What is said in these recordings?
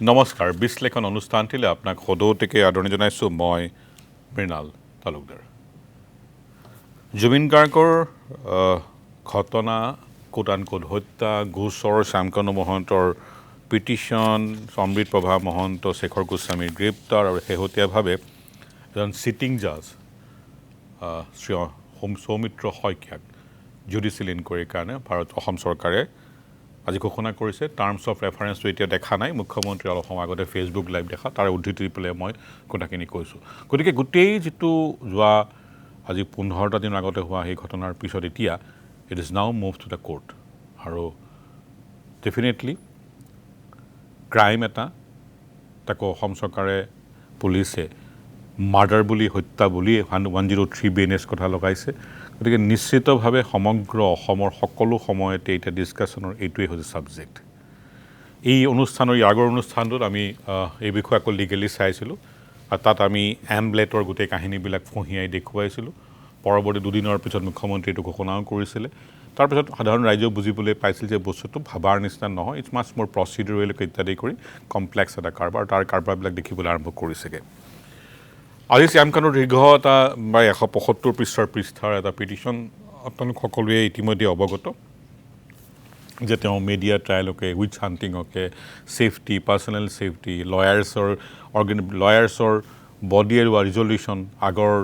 নমস্কাৰ বিশ্লেষণ অনুষ্ঠানটিলে আপোনাক সদৌতিকে আদৰণি জনাইছোঁ মই মৃণাল তালুকদাৰ জুবিন গাৰ্গৰ ঘটনা কোট হত্যা গোচৰ শ্যামকানু মহন্তৰ পিটিশ্যন সমৃত প্ৰভা মহন্ত শেখৰ গোস্বামীৰ গ্ৰেপ্তাৰ আৰু শেহতীয়াভাৱে এজন চিটিং জাজ শ্ৰী সৌমিত্ৰ শইকীয়াক জুডিচিয়েল ইনকুৱাৰীৰ কাৰণে অসম চৰকাৰে আজি ঘোষণা কৰিছে টাৰ্মছ অফ ৰেফাৰেন্সটো এতিয়া দেখা নাই মুখ্যমন্ত্ৰী অলপ সময় আগতে ফেচবুক লাইভ দেখা তাৰ উদ্ধৃতি দি পেলাই মই কথাখিনি কৈছোঁ গতিকে গোটেই যিটো যোৱা আজি 15টা দিন আগতে হোৱা সেই ঘটনাৰ পিছত এতিয়া it is now move to the court আৰু ডেফিনেটলি ক্ৰাইম এটা তাকো অসম চৰকাৰে পুলিচে মাৰ্ডাৰ বুলি হত্যা বুলি 103 BNS কথা লগাইছে গতিকে নিশ্চিতভাৱে সমগ্ৰ অসমৰ সকলো সময়তে এতিয়া ডিছকাশ্যনৰ এইটোৱে হৈছে ছাবজেক্ট এই অনুষ্ঠানৰ আগৰ অনুষ্ঠানটোত আমি এই বিষয়ে আকৌ লিগেলি চাইছিলোঁ আৰু তাত আমি এমব্লেটৰ গোটেই কাহিনীবিলাক ফঁহিয়াই দেখুৱাইছিলোঁ পৰৱৰ্তী দুদিনৰ পিছত মুখ্যমন্ত্ৰী এইটো ঘোষণাও কৰিছিলে তাৰপিছত সাধাৰণ ৰাইজেও বুজিবলৈ পাইছিল যে বস্তুটো ভাবাৰ নিচিনা নহয় ইটছ মাছ মোৰ প্ৰচিডিউৰেল ইত্যাদি কৰি কমপ্লেক্স এটা কাৰবাৰ তাৰ কাৰবাৰবিলাক দেখিবলৈ আৰম্ভ কৰিছেগৈ আজি শ্যামকানুৰ দীৰ্ঘ এটা বা 175 পৃষ্ঠাৰ এটা পিটিশ্যন আপোনালোক সকলোৱে ইতিমধ্যে অৱগত যে তেওঁ মিডিয়া ট্ৰায়েলকে উইচ হাণ্টিঙকে ছেফটি পাৰ্চনেল ছেফটি লয়াৰ্ছৰ বডি এৰোৱা ৰিজলিউশ্যন আগৰ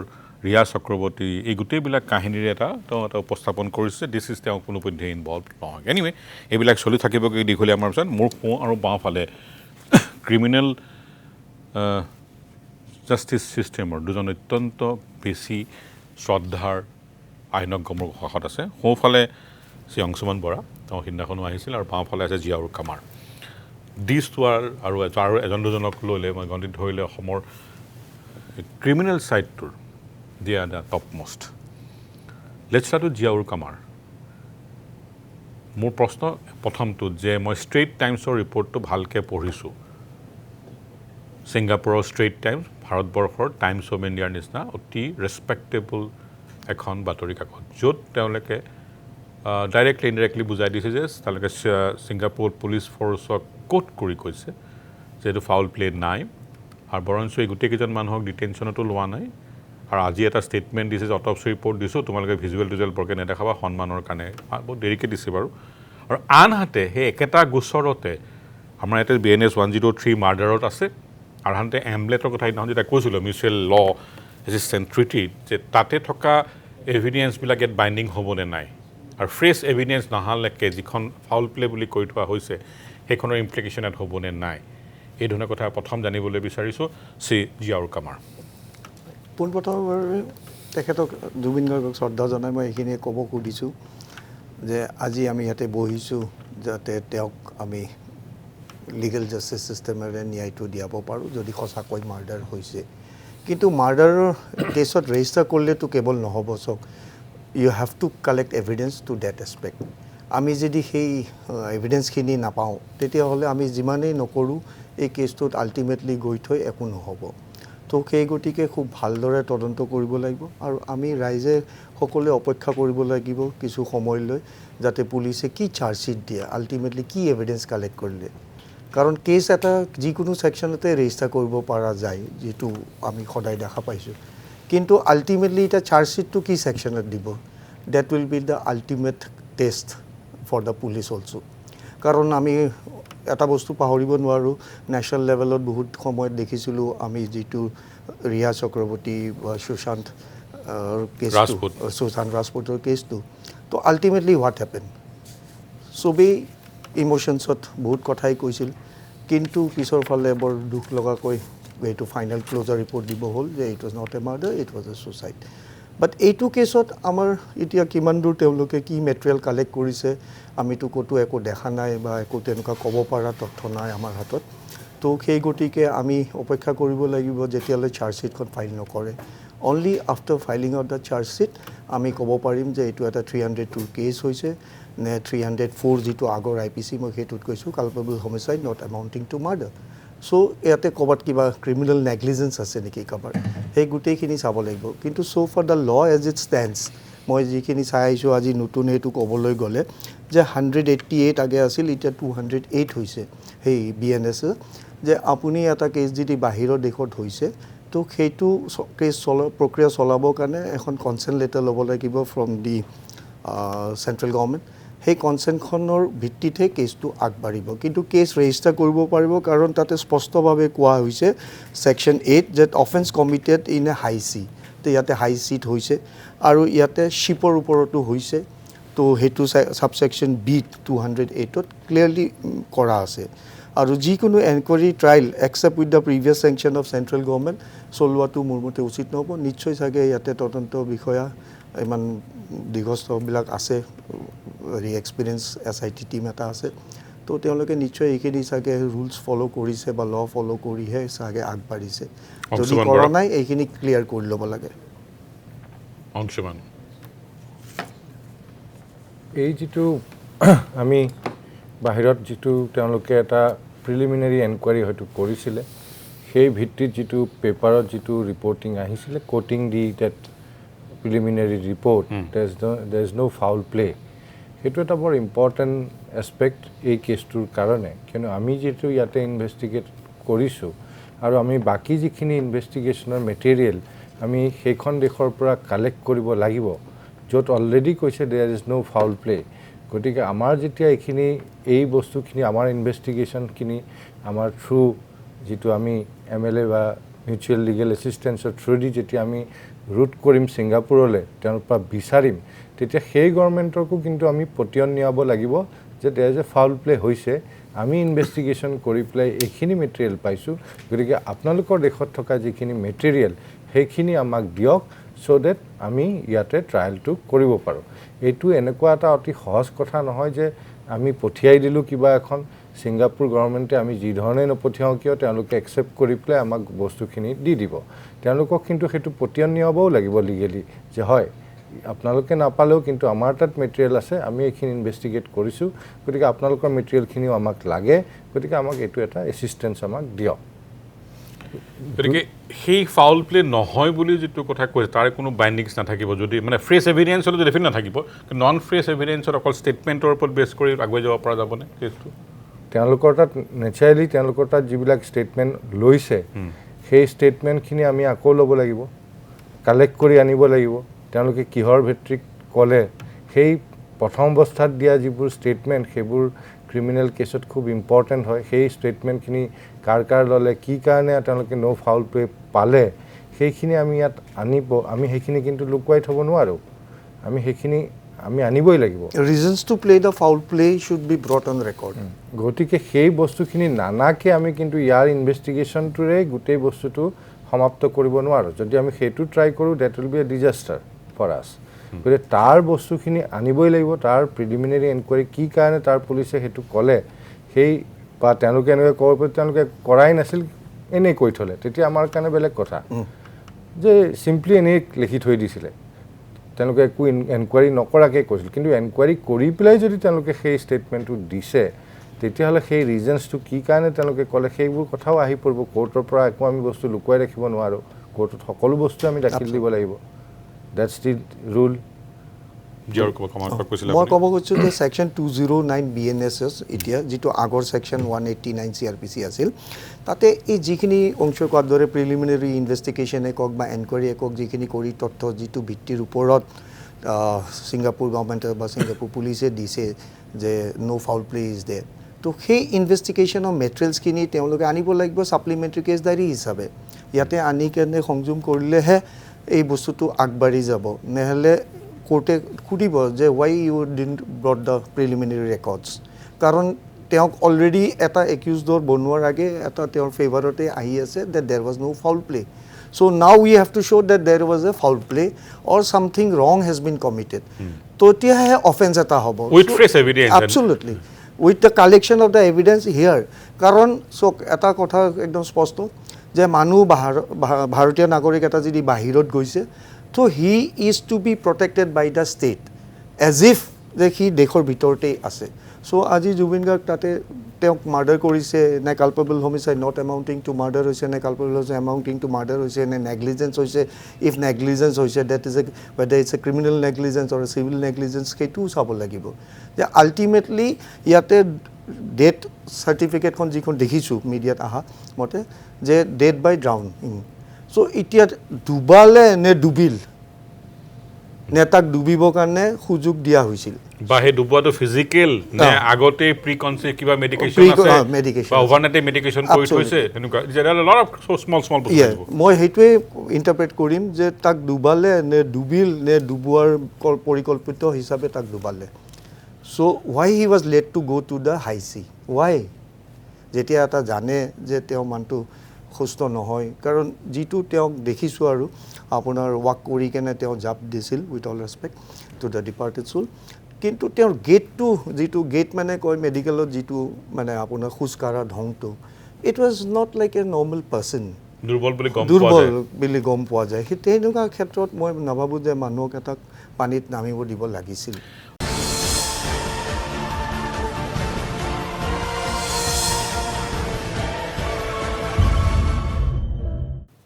ৰিয়া চক্ৰৱৰ্তী এই গোটেইবিলাক কাহিনীৰে তেওঁ এটা উপস্থাপন কৰিছে দিছ ইজ তেওঁ কোনোপধ্যে ইনভলভ নহয় এনিৱে এইবিলাক চলি থাকিবগৈ দীঘলীয়া আমাৰ পিছত মোৰ সোঁ আৰু বাওঁফালে ক্ৰিমিনেল জাষ্টিছ ছিষ্টেমৰ দুজন অত্যন্ত বেছি শ্ৰদ্ধাৰ আইনজ্ঞ মোৰ কাষত আছে সোঁফালে শ্ৰী অংশুমান বৰা তেওঁ সিদিনাখনো আহিছিল আৰু বাওঁফালে আছে জিয়াউৰ কামাৰ দিছ আৰু এজন দুজনক লৈ মই গণিত ধৰিলে অসমৰ ক্ৰিমিনেল ছাইডটোৰ দিয়া the top most let's start with Ziaur comer মোৰ প্ৰশ্ন প্ৰথমটোত যে মই ষ্ট্ৰেইট টাইমছৰ ৰিপৰ্টটো ভালকৈ পঢ়িছোঁ ছিংগাপুৰৰ ষ্ট্ৰেইট টাইমছ ভাৰতবৰ্ষৰ টাইমছ অফ ইণ্ডিয়াৰ নিচিনা অতি ৰেচপেক্টেবল এখন বাতৰি কাকত য'ত তেওঁলোকে ডাইৰেক্টলি ইনডাইৰেক্টলি বুজাই দিছে যে তেওঁলোকে ছিংগাপুৰ পুলিচ ফ'ৰ্চক কোট কৰি কৈছে যে এইটো ফাউল প্লে নাই আৰু বৰঞ্চ এই গোটেইকেইজন মানুহক ডিটেনশ্যনতো লোৱা নাই আৰু আজি এটা ষ্টেটমেণ্ট দিছে যে অট'পচি ৰিপৰ্ট দিছোঁ তোমালোকে ভিজুৱেল বৰকৈ নেদেখাবা সন্মানৰ কাৰণে বহুত দেৰিকৈ দিছে বাৰু আৰু আনহাতে সেই একেটা গোচৰতে আমাৰ ইয়াতে BNS 103 মাৰ্ডাৰত আছে আৰু আনহাতে এমব্লেটৰ কথা সেইদিনাখন যেতিয়া কৈছিলোঁ মিউচুৱেল ল এছিষ্টেণ্ট ট্ৰিটিত যে তাতে থকা এভিডেঞ্চবিলাক ইয়াত বাইণ্ডিং হ'বনে নাই আৰু ফ্ৰেছ এভিডেঞ্চ নহালৈকে যিখন ফাউল প্লে বুলি কৈ থোৱা হৈছে সেইখনৰ ইমপ্লিকেশ্যন ইয়াত হ'বনে নাই এই ধৰণৰ কথা প্ৰথম জানিবলৈ বিচাৰিছোঁ শ্ৰী জিয়াউৰ কামাৰ পোনপ্ৰথমে তেখেতক জুবিন গাৰ্গক শ্ৰদ্ধা জনাই মই এইখিনিয়ে ক'ব খুজিছোঁ যে আজি আমি ইয়াতে বহিছোঁ যাতে তেওঁক আমি লিগেল জাষ্টিছ ছিষ্টেমেৰে ন্যায়টো দিয়াব পাৰোঁ যদি সঁচাকৈ মাৰ্ডাৰ হৈছে কিন্তু মাৰ্ডাৰৰ কেছত ৰেজিষ্টাৰ কৰিলেতো কেৱল নহ'ব চাওক you have to collect evidence to that aspect আমি যদি সেই এভিডেঞ্চখিনি নাপাওঁ তেতিয়াহ'লে আমি যিমানেই নকৰোঁ এই কেছটোত আল্টিমেটলি গৈ থৈ একো নহ'ব তো সেই গতিকে খুব ভালদৰে তদন্ত কৰিব লাগিব আৰু আমি ৰাইজে সকলোৱে অপেক্ষা কৰিব লাগিব কিছু সময়লৈ যাতে পুলিচে কি চাৰ্জশ্বিট দিয়ে আল্টিমেটলি কি এভিডেঞ্চ কালেক্ট কৰিলে কাৰণ কেছ এটা যিকোনো ছেকশ্যনতে ৰেজিষ্টাৰ কৰিব পৰা যায় যিটো আমি সদায় দেখা পাইছোঁ কিন্তু আল্টিমেটলি এতিয়া চাৰ্জশ্বিটটো কি ছেকশ্যনত দিব that will be the ultimate test for the police also' কাৰণ আমি এটা বস্তু পাহৰিব নোৱাৰোঁ নেশ্যনেল লেভেলত বহুত সময়ত দেখিছিলোঁ আমি যিটো ৰিয়া চক্ৰৱৰ্তী বা সুশান্ত ৰাজপুতৰ কেছটো তো আল্টিমেটলি হোৱাট হেপেন চবেই ইম'শ্যনছত বহুত কথাই কৈছিল কিন্তু পিছৰ ফালে বৰ দুখ লগাকৈ এইটো ফাইনেল ক্ল'জাৰ ৰিপৰ্ট দিব হ'ল যে it was not a murder it was a suicide but এইটো কেছত আমাৰ এতিয়া কিমান দূৰ তেওঁলোকে কি মেটেৰিয়েল কালেক্ট কৰিছে আমিতো ক'তো একো দেখা নাই বা একো তেনেকুৱা ক'ব পৰা তথ্য নাই আমাৰ হাতত তো সেই গতিকে আমি অপেক্ষা কৰিব লাগিব যেতিয়ালৈ চাৰ্জশ্বিটখন ফাইল নকৰে only after filing of the charge sheet আমি ক'ব পাৰিম যে এইটো এটা 302 কেছ হৈছে নে 304 যিটো আগৰ IPC মই সেইটোত কৈছোঁ culpable homicide not এমাউণ্টিং two murder চ' ইয়াতে ক'ৰবাত কিবা ক্ৰিমিনেল নেগলিজেঞ্চ আছে নেকি কাৰোবাৰ সেই গোটেইখিনি চাব লাগিব কিন্তু so' for the law as it stands মই যিখিনি চাই আহিছোঁ আজি নতুন এইটো ক'বলৈ গ'লে যে 188 আগে আছিল এতিয়া 208 হৈছে সেই BNS যে আপুনি এটা কেছ যদি বাহিৰৰ দেশত হৈছে তো সেইটো কেছ প্ৰক্ৰিয়া চলাবৰ কাৰণে এখন কনচেণ্ট লেটাৰ ল'ব লাগিব ফ্ৰম দি চেণ্ট্ৰেল গভৰ্ণমেণ্ট সেই কনচেণ্টখনৰ ভিত্তিতহে কেছটো আগবাঢ়িব কিন্তু কেছ ৰেজিষ্টাৰ কৰিব পাৰিব কাৰণ তাতে স্পষ্টভাৱে কোৱা হৈছে ছেকশ্যন 8 যে offence committed in a high চি তো ইয়াতে হাই চিত হৈছে আৰু ইয়াতে শ্বিপৰ ওপৰতো হৈছে তো সেইটো ছাবছেকশ্যন বি 208ত ক্লিয়াৰলি কৰা আছে আৰু যিকোনো enquiry trial accept with the previous sanction of central government চলোৱাটো মোৰ মতে উচিত নহ'ব নিশ্চয় চাগে ইয়াতে তদন্ত বিষয়া ইমান দীৰ্ঘস্থবিলাক আছে এক্সপিৰিয়েঞ্চ SIT টিম এটা আছে তো তেওঁলোকে নিশ্চয় এইখিনি চাগে ৰুলছ ফ'ল' কৰিছে বা ল' ফ'ল' কৰিহে চাগে আগবাঢ়িছে যদি কৰা নাই এইখিনি ক্লিয়াৰ কৰি ল'ব লাগে অংশমান এই যিটো আমি বাহিৰত যিটো তেওঁলোকে এটা প্ৰিলিমিনাৰী এনকুৱাৰী হয়তো কৰিছিলে সেই ভিত্তিত যিটো পেপাৰত যিটো ৰিপৰ্টিং আহিছিলে quoting the that preliminary report there is no' foul play সেইটো এটা বৰ ইম্পৰ্টেণ্ট এছপেক্ট এই কেছটোৰ কাৰণে কিয়নো আমি যিটো ইয়াতে ইনভেষ্টিগেট কৰিছোঁ আৰু আমি বাকী যিখিনি ইনভেষ্টিগেশ্যনৰ মেটেৰিয়েল আমি সেইখন দেশৰ পৰা কালেক্ট কৰিব লাগিব য'ত অলৰেডি কৈছে there is no' foul play গতিকে আমাৰ যেতিয়া এইখিনি এই বস্তুখিনি আমাৰ ইনভেষ্টিগেশ্যনখিনি আমাৰ থ্ৰু যিটো আমি MLA বা মিউচুৱেল লিগেল এছিষ্টেঞ্চৰ থ্ৰুদি যেতিয়া আমি ৰুট কৰিম ছিংগাপুৰলৈ তেওঁলোকৰ পৰা বিচাৰিম তেতিয়া সেই গভৰ্ণমেণ্টকো কিন্তু আমি পতিয়ন নিয়াব লাগিব যে there is a foul play হৈছে আমি ইনভেষ্টিগেশ্যন কৰি পেলাই এইখিনি মেটেৰিয়েল পাইছোঁ গতিকে আপোনালোকৰ দেশত থকা যিখিনি মেটেৰিয়েল সেইখিনি আমাক দিয়ক চ' ডেট আমি ইয়াতে ট্ৰায়েলটো কৰিব পাৰোঁ এইটো এনেকুৱা এটা অতি সহজ কথা নহয় যে আমি পঠিয়াই দিলোঁ কিবা এখন ছিংগাপুৰ গভৰ্ণমেণ্টে আমি যি ধৰণে নপঠিয়াওঁ কিয় তেওঁলোকে একচেপ্ট কৰি পেলাই আমাক বস্তুখিনি দি দিব তেওঁলোকক কিন্তু সেইটো পতিয়ন নিয়াবও লাগিব লিগেলি যে হয় আপোনালোকে নাপালেও কিন্তু আমাৰ তাত মেটেৰিয়েল আছে আমি এইখিনি ইনভেষ্টিগেট কৰিছোঁ গতিকে আপোনালোকৰ মেটেৰিয়েলখিনিও আমাক লাগে গতিকে আমাক এইটো এটা এছিষ্টেঞ্চ আমাক দিয়ক গতিকে সেই ফাউল প্লে নহয় বুলি যিটো কথা কৈছে তাৰ কোনো বাইণ্ডিংছ নাথাকিব যদি মানে ফ্ৰেছ এভিডেঞ্চ হ'লে ডেফিনেট নাথাকিব নন ফ্ৰেছ এভিডেঞ্চত অকল ষ্টেটমেণ্টৰ ওপৰত বেছ কৰি আগুৱাই যাব পৰা যাবনে কেছটো তেওঁলোকৰ তাত নেচাৰেলি তেওঁলোকৰ তাত যিবিলাক ষ্টেটমেণ্ট লৈছে সেই ষ্টেটমেণ্টখিনি আমি আকৌ ল'ব লাগিব কালেক্ট কৰি আনিব লাগিব তেওঁলোকে কিহৰ ভিত্তিত ক'লে সেই প্ৰথম অৱস্থাত দিয়া যিবোৰ ষ্টেটমেণ্ট সেইবোৰ ক্ৰিমিনেল কেছত খুব ইম্পৰ্টেণ্ট হয় সেই ষ্টেটমেণ্টখিনি কাৰ ল'লে কি কাৰণে তেওঁলোকে ন' ফাউল প্লে পালে সেইখিনি আমি ইয়াত আনিব আমি সেইখিনি কিন্তু লুকুৱাই থ'ব নোৱাৰোঁ আমি সেইখিনি আমি আনিবই লাগিব reasons to play the foul play should be brought on record গতিকে সেই বস্তুখিনি নানাকৈ আমি কিন্তু ইয়াৰ ইনভেষ্টিগেশ্যনটোৰে গোটেই বস্তুটো সমাপ্ত কৰিব নোৱাৰোঁ যদি আমি সেইটো ট্ৰাই কৰোঁ that will be a disaster for us গতিকে তাৰ বস্তুখিনি আনিবই লাগিব তাৰ প্ৰিলিমিনাৰী এনকুৱাৰী কি কাৰণে তাৰ পুলিচে সেইটো ক'লে সেই বা তেওঁলোকে এনেকৈ ক'ব পাৰি তেওঁলোকে কৰাই নাছিল এনেই কৈ থ'লে তেতিয়া আমাৰ কাৰণে বেলেগ কথা যে চিম্পলি এনেই লিখি থৈ দিছিলে তেওঁলোকে একো এনকুৱাৰী নকৰাকৈ কৈছিল কিন্তু এনকুৱাৰী কৰি পেলাই যদি তেওঁলোকে সেই ষ্টেটমেণ্টটো দিছে তেতিয়াহ'লে সেই ৰিজনছটো কি কাৰণে তেওঁলোকে ক'লে সেইবোৰ কথাও আহি পৰিব কোৰ্টৰ পৰা একো আমি বস্তু লুকুৱাই ৰাখিব নোৱাৰোঁ কোৰ্টত সকলো বস্তু আমি দাখিল দিব লাগিব দেটছ দি ৰুল মই ক'ব খুজিছোঁ যে ছেকশ্যন 209 BNSS এতিয়া যিটো আগৰ ছেকশ্যন 189 CRPC আছিল তাতে এই যিখিনি অংশ কোৱাৰ দৰে প্ৰিলিমিনাৰী ইনভেষ্টিগেশ্যনে কওক বা এনকুৱাৰীয়ে কওক যিখিনি কৰি তথ্য যিটো ভিত্তিৰ ওপৰত ছিংগাপুৰ গভৰ্ণমেণ্টে বা ছিংগাপুৰ পুলিচে দিছে যে ন' ফাউল প্লে ইজ দে তো সেই ইনভেষ্টিগেশ্যনৰ মেটেৰিয়েলছখিনি তেওঁলোকে আনিব লাগিব ছাপ্লিমেণ্টাৰী কেছ ডায়েৰী হিচাপে ইয়াতে আনি কেনে সংযোগ কৰিলেহে এই বস্তুটো আগবাঢ়ি যাব নহ'লে কোৰ্টে সুধিব যে why you didn't brought the preliminary records কাৰণ তেওঁক অলৰেডি এটা একিউজডৰ বনোৱাৰ আগে এটা তেওঁৰ ফেভাৰতে আহি আছে that there was no' foul play so' now we have to show' that there was a foul play or something wrong has been committed তেতিয়াহে অফেন্স এটা হ'ব with fresh evidence absolutely with the collection of the evidence here কাৰণ চক এটা কথা একদম স্পষ্ট যে মানুহ ভাৰতীয় নাগৰিক এটা যদি বাহিৰত গৈছে তো he is to be protected by the state as if যে সি দেশৰ ভিতৰতেই আছে চ' আজি জুবিন গাৰ্গ তাতে তেওঁক মাৰ্ডাৰ কৰিছে নে culpable homicide not এমাউণ্টিং two murder হৈছে নে কালপেবল হৈছে এমাউণ্টিং টু মাৰ্ডাৰ হৈছে নে নেগলিজেঞ্চ হৈছে ইফ নেগলিজেঞ্চ হৈছে that is a whether it's a criminal negligence or civil negligence সেইটোও চাব লাগিব যে আল্টিমেটলি ইয়াতে ডেথ চাৰ্টিফিকেটখন যিখন দেখিছোঁ মিডিয়াত অহা মতে যে ডেথ বাই ড্ৰাউনিং চ' এতিয়া ডুবালে নে ডুবিল নে তাক ডুবিবৰ কাৰণে সুযোগ দিয়া হৈছিল বা সেই ডুবোৱাটো ফিজিকেল নে আগতে প্ৰি কনসে কিবা মেডিকেশন আছে বা ওভাৰনাইট মেডিকেশন কৰি থৈছে এনেকুৱা লট অফ স্মল মই সেইটোৱে ইণ্টাৰপ্ৰেট কৰিম যে তাক ডুবালে নে ডুবিল নে ডুবোৱাৰ পৰিকল্পিত হিচাপে তাক ডুবালে so' why he was let to go' to the high sea why যেতিয়া এটা জানে যে তেওঁ মানুহটো সুস্থ নহয় কাৰণ যিটো তেওঁক দেখিছোঁ আৰু আপোনাৰ ৱাক কৰি কেনে তেওঁ জাপ দিছিল with all respect to the departed soul কিন্তু তেওঁৰ গেটটো যিটো গেট মানে কয় মেডিকেলত যিটো মানে আপোনাৰ খোজকাঢ়া ঢংটো it was not like a normal person দুৰ্বল বুলি গম পোৱা যায় সেই তেনেকুৱা ক্ষেত্ৰত মই নাভাবোঁ যে মানুহক এটাক পানীত নামিব দিব লাগিছিল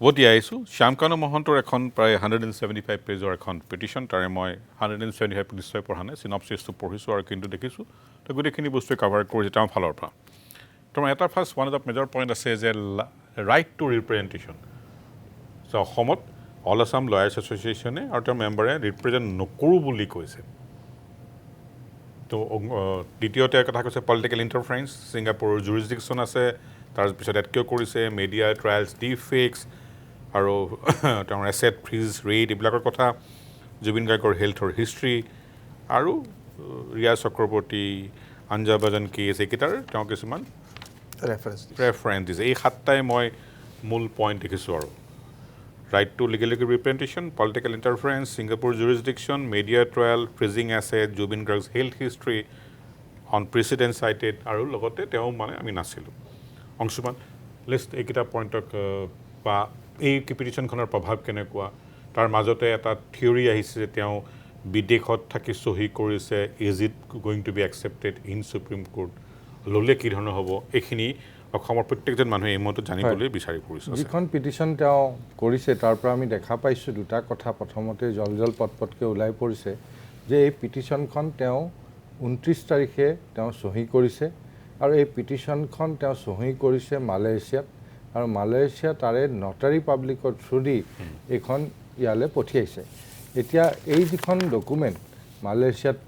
এতিয়া আহিছোঁ শ্যামকানু মহন্তৰ এখন প্ৰায় 175 পেজৰ এখন পিটিশ্যন তাৰে মই 175 নিশ্চয় পঢ়া নাই চিনপচিছটো পঢ়িছোঁ আৰু কিন্তু দেখিছোঁ তো গোটেইখিনি বস্তুৱে কাভাৰ কৰিছে তেওঁৰ ফালৰ পৰা তোমাৰ এটা first one of the major point আছে যে ৰাইট টু ৰিপ্ৰেজেণ্টেশ্যন চ' অসমত অল আছাম লয়াৰ্ছ এছ'চিয়েশ্যনে আৰু তেওঁৰ মেম্বাৰে ৰিপ্ৰেজেণ্ট নকৰোঁ বুলি কৈছে তো দ্বিতীয়তে কথা কৈছে পলিটিকেল ইণ্টাৰফাৰেঞ্চ ছিংগাপুৰৰ জুৰিছডিকশ্যন আছে তাৰপিছত কিয় কৰিছে মেডিয়া ট্ৰায়েলছ ডিফেক্স আৰু তেওঁৰ এছেট ফ্ৰিজ ৰেট এইবিলাকৰ কথা জুবিন গাৰ্গৰ হেল্থৰ হিষ্ট্ৰী আৰু ৰিয়া চক্ৰৱৰ্তী আঞ্জাবাজান কেছ এইকেইটাৰ তেওঁ কিছুমান ৰেফাৰেঞ্চ দিছে এই সাতটাই মই মূল পইণ্ট দেখিছোঁ আৰু right to legal representation political interference Singapore jurisdiction media trial freezing asset Zubeen Garg's health history on precedent cited আৰু লগতে তেওঁ মানে আমি নাছিলোঁ অংশুমান লিষ্ট এইকেইটা পইণ্টক বা এই পিটিশ্যনখনৰ প্ৰভাৱ কেনেকুৱা তাৰ মাজতে এটা থিয়ৰী আহিছে যে তেওঁ বিদেশত থাকি চহী কৰিছে is it going to be accepted in supreme court ল'লে কি ধৰণৰ হ'ব এইখিনি অসমৰ প্ৰত্যেকজন মানুহে এই মতে জানিবলৈ বিচাৰি ফুৰিছে যিখন পিটিশ্যন তেওঁ কৰিছে তাৰ পৰা আমি দেখা পাইছোঁ দুটা কথা প্ৰথমতে জল পটপটকৈ ওলাই পৰিছে যে এই পিটিশ্যনখন তেওঁ 29 তাৰিখে তেওঁ চহী কৰিছে আৰু এই পিটিশ্যনখন তেওঁ চহী কৰিছে মালয়েছিয়াত আৰু মালয়েছিয়া তাৰে নটাৰী পাব্লিকৰ থ্ৰুদি এইখন ইয়ালৈ পঠিয়াইছে এতিয়া এই যিখন ডকুমেণ্ট মালয়েছিয়াত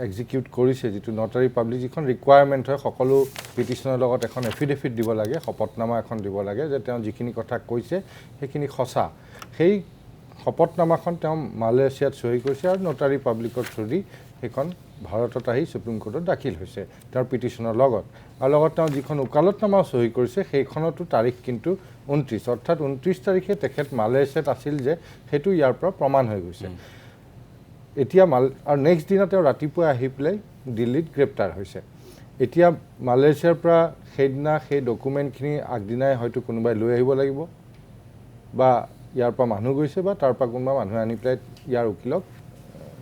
এক্সিকিউট কৰিছে যিটো নটাৰী পাব্লিক যিখন ৰিকুৱাৰমেণ্ট হয় সকলো পিটিশ্যনৰ লগত এখন এফিডেভিট দিব লাগে শপতনামা এখন দিব লাগে যে তেওঁ যিখিনি কথা কৈছে সেইখিনি সঁচা সেই শপতনামাখন তেওঁ মালয়েছিয়াত চহী কৰিছে আৰু নটাৰী পাব্লিকৰ থ্ৰুদি সেইখন ভাৰতত আহি সুপ্ৰিম কোৰ্টত দাখিল হৈছে তেওঁৰ পিটিশ্যনৰ লগত আৰু লগত তেওঁ যিখন ওকালতনামা চহী কৰিছে সেইখনতো তাৰিখ কিন্তু 29 অৰ্থাৎ 29 তাৰিখে তেখেত মালয়েছিয়াত আছিল যে সেইটো ইয়াৰ পৰা প্ৰমাণ হৈ গৈছে এতিয়া আৰু নেক্সট দিনা তেওঁ ৰাতিপুৱা আহি পেলাই দিল্লীত গ্ৰেপ্তাৰ হৈছে এতিয়া মালয়েছিয়াৰ পৰা সেইদিনা সেই ডকুমেণ্টখিনি আগদিনাই হয়তো কোনোবাই লৈ আহিব লাগিব বা ইয়াৰ পৰা মানুহ গৈছে বা তাৰ পৰা কোনোবা মানুহে আনি পেলাই ইয়াৰ উকিলক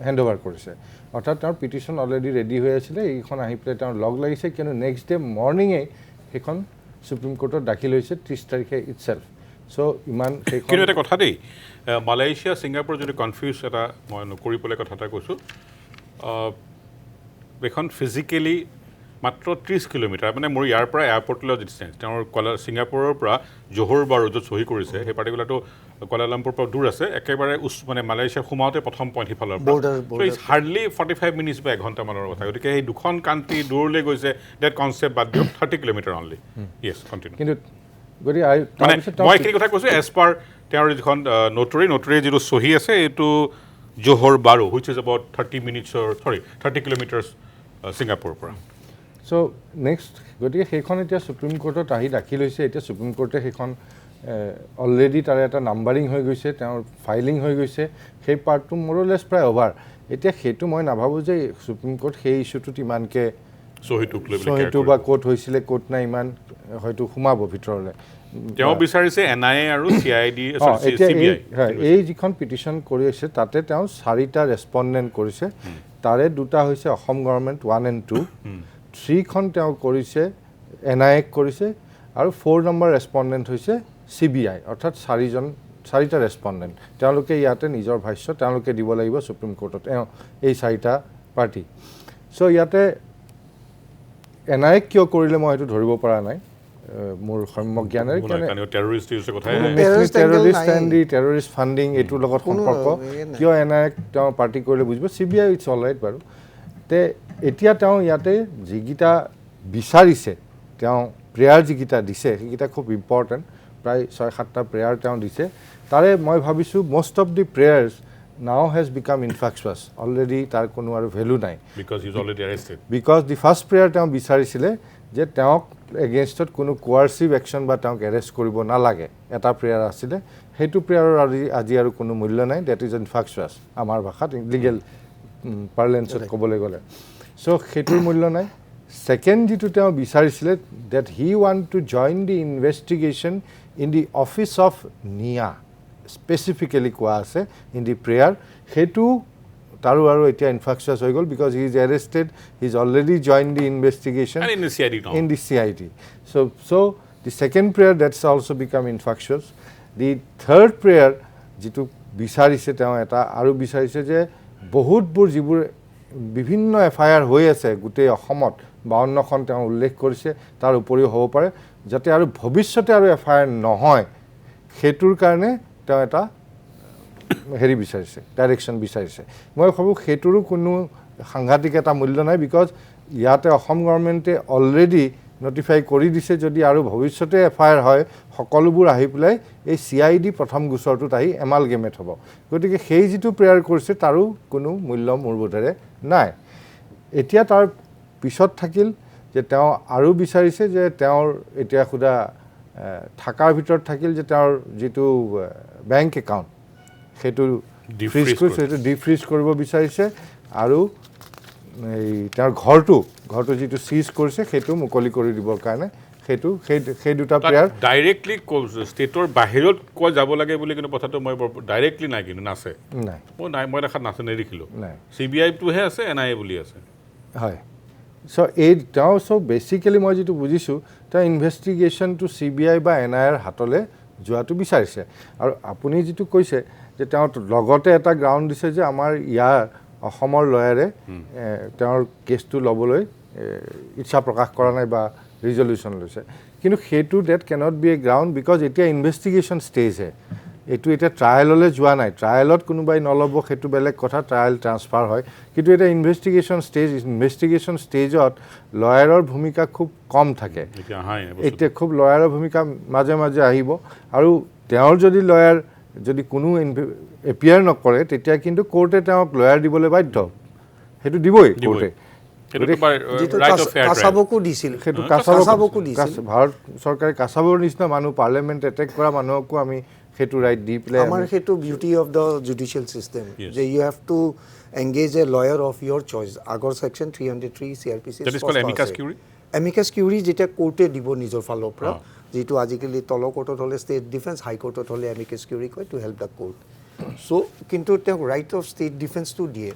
হেণ্ড অভাৰ কৰিছে অৰ্থাৎ তেওঁৰ পিটিশ্যন অলৰেডি ৰেডি হৈ আছিলে এইখন আহি পেলাই তেওঁৰ লগ লাগিছে কিন্তু নেক্সট ডে মৰ্ণিঙেই সেইখন সুপ্ৰিম কোৰ্টত দাখিল হৈছে 30 তাৰিখে ইটছেল্ফ চ' ইমান কিন্তু এটা কথা দেই মালয়েছিয়া ছিংগাপুৰ যদি কনফিউজ এটা মই নকৰি পেলাই কথা এটা কৈছোঁ এইখন ফিজিকেলি মাত্ৰ 30 কিলোমিটাৰ মানে মোৰ ইয়াৰ পৰা এয়াৰপৰ্টলৈ ডিষ্টেঞ্চ তেওঁৰ ছিংগাপুৰৰ পৰা জোহৰ বাৰ য'ত চহী কৰিছে সেই পাৰ্টিকুলাৰটো কুৱালালামপুৰৰ পৰা দূৰ আছে একেবাৰে মানে মালয়েছিয়া সোমাওঁতে প্ৰথম পইণ্ট সিফালৰ পৰা ইটছ হাৰ্ডলি 45 মিনিটছ বা এঘণ্টামানৰ কথা গতিকে সেই দুখন কাণ্ট্ৰি দূৰলৈ গৈছে ডেট কনচেপ্ট বাদ দিয়ক 30 কিলোমিটাৰ অনলি য়েছ কণ্টিনিউ কিন্তু মানে মই এইখিনি কথা কৈছোঁ এজ পাৰ তেওঁৰ যিখন নটৰী যিটো চহী আছে এইটো জোহৰ বাৰো হুইচ ইজ এবাউট 30 কিলোমিটাৰ্ছ ছিংগাপুৰৰ পৰা চ' নেক্সট গতিকে সেইখন এতিয়া সুপ্ৰিম কোৰ্টত আহি দাখিল হৈছে এতিয়া সুপ্ৰিম কোৰ্টে সেইখন অলৰেডি তাৰে এটা নাম্বাৰিং হৈ গৈছে তেওঁৰ ফাইলিং হৈ গৈছে সেই পাৰ্টটো মোৰলেছ প্ৰায় অভাৰ এতিয়া সেইটো মই নাভাবোঁ যে সুপ্ৰিম কোৰ্ট সেই ইছ্যুটোত ইমানকৈ চহীটো বা ক'ত হৈছিলে ক'ত নাই ইমান হয়তো সোমাব ভিতৰলৈ তেওঁ বিচাৰিছে NIA আৰু CID এই যিখন পিটিশ্যন কৰি আছে তাতে তেওঁ 4টা ৰেছপণ্ডেণ্ট কৰিছে তাৰে 2টা হৈছে অসম গভৰ্ণমেণ্ট 1 and 2 3খন তেওঁ কৰিছে NIA কৰিছে আৰু 4 নম্বৰ ৰেছপণ্ডেণ্ট হৈছে CBI অৰ্থাৎ 4টা ৰেছপণ্ডেণ্ট তেওঁলোকে ইয়াতে নিজৰ ভাষ্য তেওঁলোকে দিব লাগিব সুপ্ৰিম কোৰ্টত এই 4টা পাৰ্টি চ' ইয়াতে এনআইএ কিয় কৰিলে মই সেইটো ধৰিব পৰা নাই মোৰ সম্যক জ্ঞানেৰে টেৰৰিষ্ট ফাণ্ডিং এইটোৰ লগত সম্পৰ্ক কিয় এনআইএ তেওঁ পাৰ্টি কৰিলে বুজিব CBI ইটছ অল ৰাইট বাৰু তে এতিয়া তেওঁ ইয়াতে যিকেইটা বিচাৰিছে তেওঁ প্ৰেয়াৰ যিকেইটা দিছে সেইকেইটা খুব ইম্পৰ্টেণ্ট প্ৰায় 6-7টা প্ৰেয়াৰ তেওঁ দিছে তাৰে মই ভাবিছোঁ most of the prayers now has become infectious already তাৰ কোনো আৰু ভ্যালু নাই because he is already arrested because the first prayer তেওঁ বিচাৰিছিলে যে তেওঁক এগেইনষ্টত কোনো কোয়াৰ্সিভ একশন বা তেওঁক এৰেষ্ট কৰিব নালাগে এটা প্ৰেয়াৰ আছিলে হেতু প্ৰেয়াৰৰ আজি আৰু কোনো মূল্য নাই দ্যাট ইজ infectious আমাৰ ভাষাত লিগেল পাৰ্লেন্সত ক'বলৈ গ'লে সো হেতুৰ মূল্য নাই সেকেন্ড যেটো তেওঁ বিচাৰিছিলে that he want to join the investigation in the office of NIA specifically কোৱা আছে in the prayer হেতু তাৰো আৰু এতিয়া infectious হৈ গ'ল because he is arrested he is already joined the investigation and in the CID now in the CID so the second prayer that's also become infectious the third prayer যেটো বিচাৰিছে তেওঁ এটা আৰু বিচাৰিছে যে বহুতবোৰ যিবোৰ বিভিন্ন FIR হৈ আছে গোটেই অসমত 52খন তেওঁ উল্লেখ কৰিছে তাৰ উপৰিও হ'ব পাৰে যাতে আৰু ভৱিষ্যতে আৰু FIR নহয় হেতুৰ কাৰণে তেওঁ এটা হেৰি বিচাৰিছে ডাইৰেকশন বিচাৰিছে মই ভাবো হেতুৰো কোনো সাংঘাতিক এটা মূল্য নাই বিকজ ইয়াতে অসম গভৰ্ণমেণ্টে অলৰেডি নটিফাই কৰি দিছে যদি আৰু ভৱিষ্যতে FIR হয় সকলোবোৰ আহি পেলাই এই CID প্ৰথম গোচৰটোত আহি এমালগেমেট হ'ব গতিকে সেই যেটো প্ৰেয়াৰ কৰিছে তাৰো কোনো মূল্য মোৰ বোধেৰে নাই এতিয়া তাৰ পিছত থাকিল যে তেওঁ আৰু বিচাৰিছে যে তেওঁৰ এতিয়া খুদা থাকাৰ ভিতৰত থাকিল যে তেওঁৰ যেটো বেংক একাউণ্ট হেতু ডিফ্ৰিজ কৰিব বিচাৰিছে আৰু এই তাৰ ঘৰটো যেটো সিজ কৰিছে হেতু মুকলি কৰি দিবৰ কাৰণে হেতু সেই দুটা প্লেয়াৰ ডাইৰেক্টলি ষ্টেটৰ বাহিৰত কোৱা যাব লাগে বুলি কিন্তু কথাটো মই ডাইৰেক্টলি নাই কিন্তু নাছে নাই মই দেখাত নাছে নেদেখিলো নাই CBI টোহে আছে NIA বুলি আছে হয় সো এই তেওঁ সো বেসিক্যালি মই যেটো বুজিছো তা ইনভেস্টিগেশন টু CBI বা NIA হাতলে যোৱাটো বিচাৰিছে আৰু আপুনি যেটো কৈছে যে তেওঁ লগতে এটা গ্ৰাউণ্ড দিছে যে আমাৰ ইয়াৰ অসমৰ লয়াৰে তেওঁৰ কেছটো লবলৈ ইচ্ছা প্ৰকাশ কৰা নাই বা ৰিজলিউশন লৈছে কিন্তু হেতু that cannot be a ground because এতিয়া ইনভেস্টিগেশন ষ্টেজ হে এটো এটা ট্ৰায়াললৈ যোৱা নাই ট্ৰায়ালত কোনোবাই নলব হেতু বেলেগ কথা ট্ৰায়াল ট্ৰান্সফাৰ হয় কিন্তু এটা ইনভেস্টিগেশন ষ্টেজত লয়াৰৰ ভূমিকা খুব কম থাকে এতিয়া খুব লয়াৰৰ ভূমিকা মাজে মাজে আহিব আৰু তেওঁৰ যদি লয়াৰ যদি কোনো এপিয়াৰ নকৰে তেতিয়া কিন্তু কোৰ্টে তেওঁক লয়াৰ দিবলৈ বাধ্য হেতু দিবই কোৰ্টে কাছাবকো দিছিল হেতু কাছাবকো দিছিল ভাৰত চৰকাৰে কাছাবৰ নিচিনা মানুহ পাৰ্লিয়ামেন্ট এটেক কৰা মানুহকো আমি হেতু ৰাইট দি প্লে আমাৰ হেতু beauty of the judicial system যে you have to engage a lawyer of your choice আগৰ section 303 CRPC that is called amicus curiae যেটা কোৰ্টে দিব নিজৰ ফালৰ পৰা যেটো আজিকালি তল কোৰ্টত হলে ষ্টেট ডিফেন্স হাই কোৰ্টত হলে amicus curiae কয় to help the court so কিন্তু তেওঁ ৰাইট অফ ষ্টেট ডিফেন্স টু দিয়ে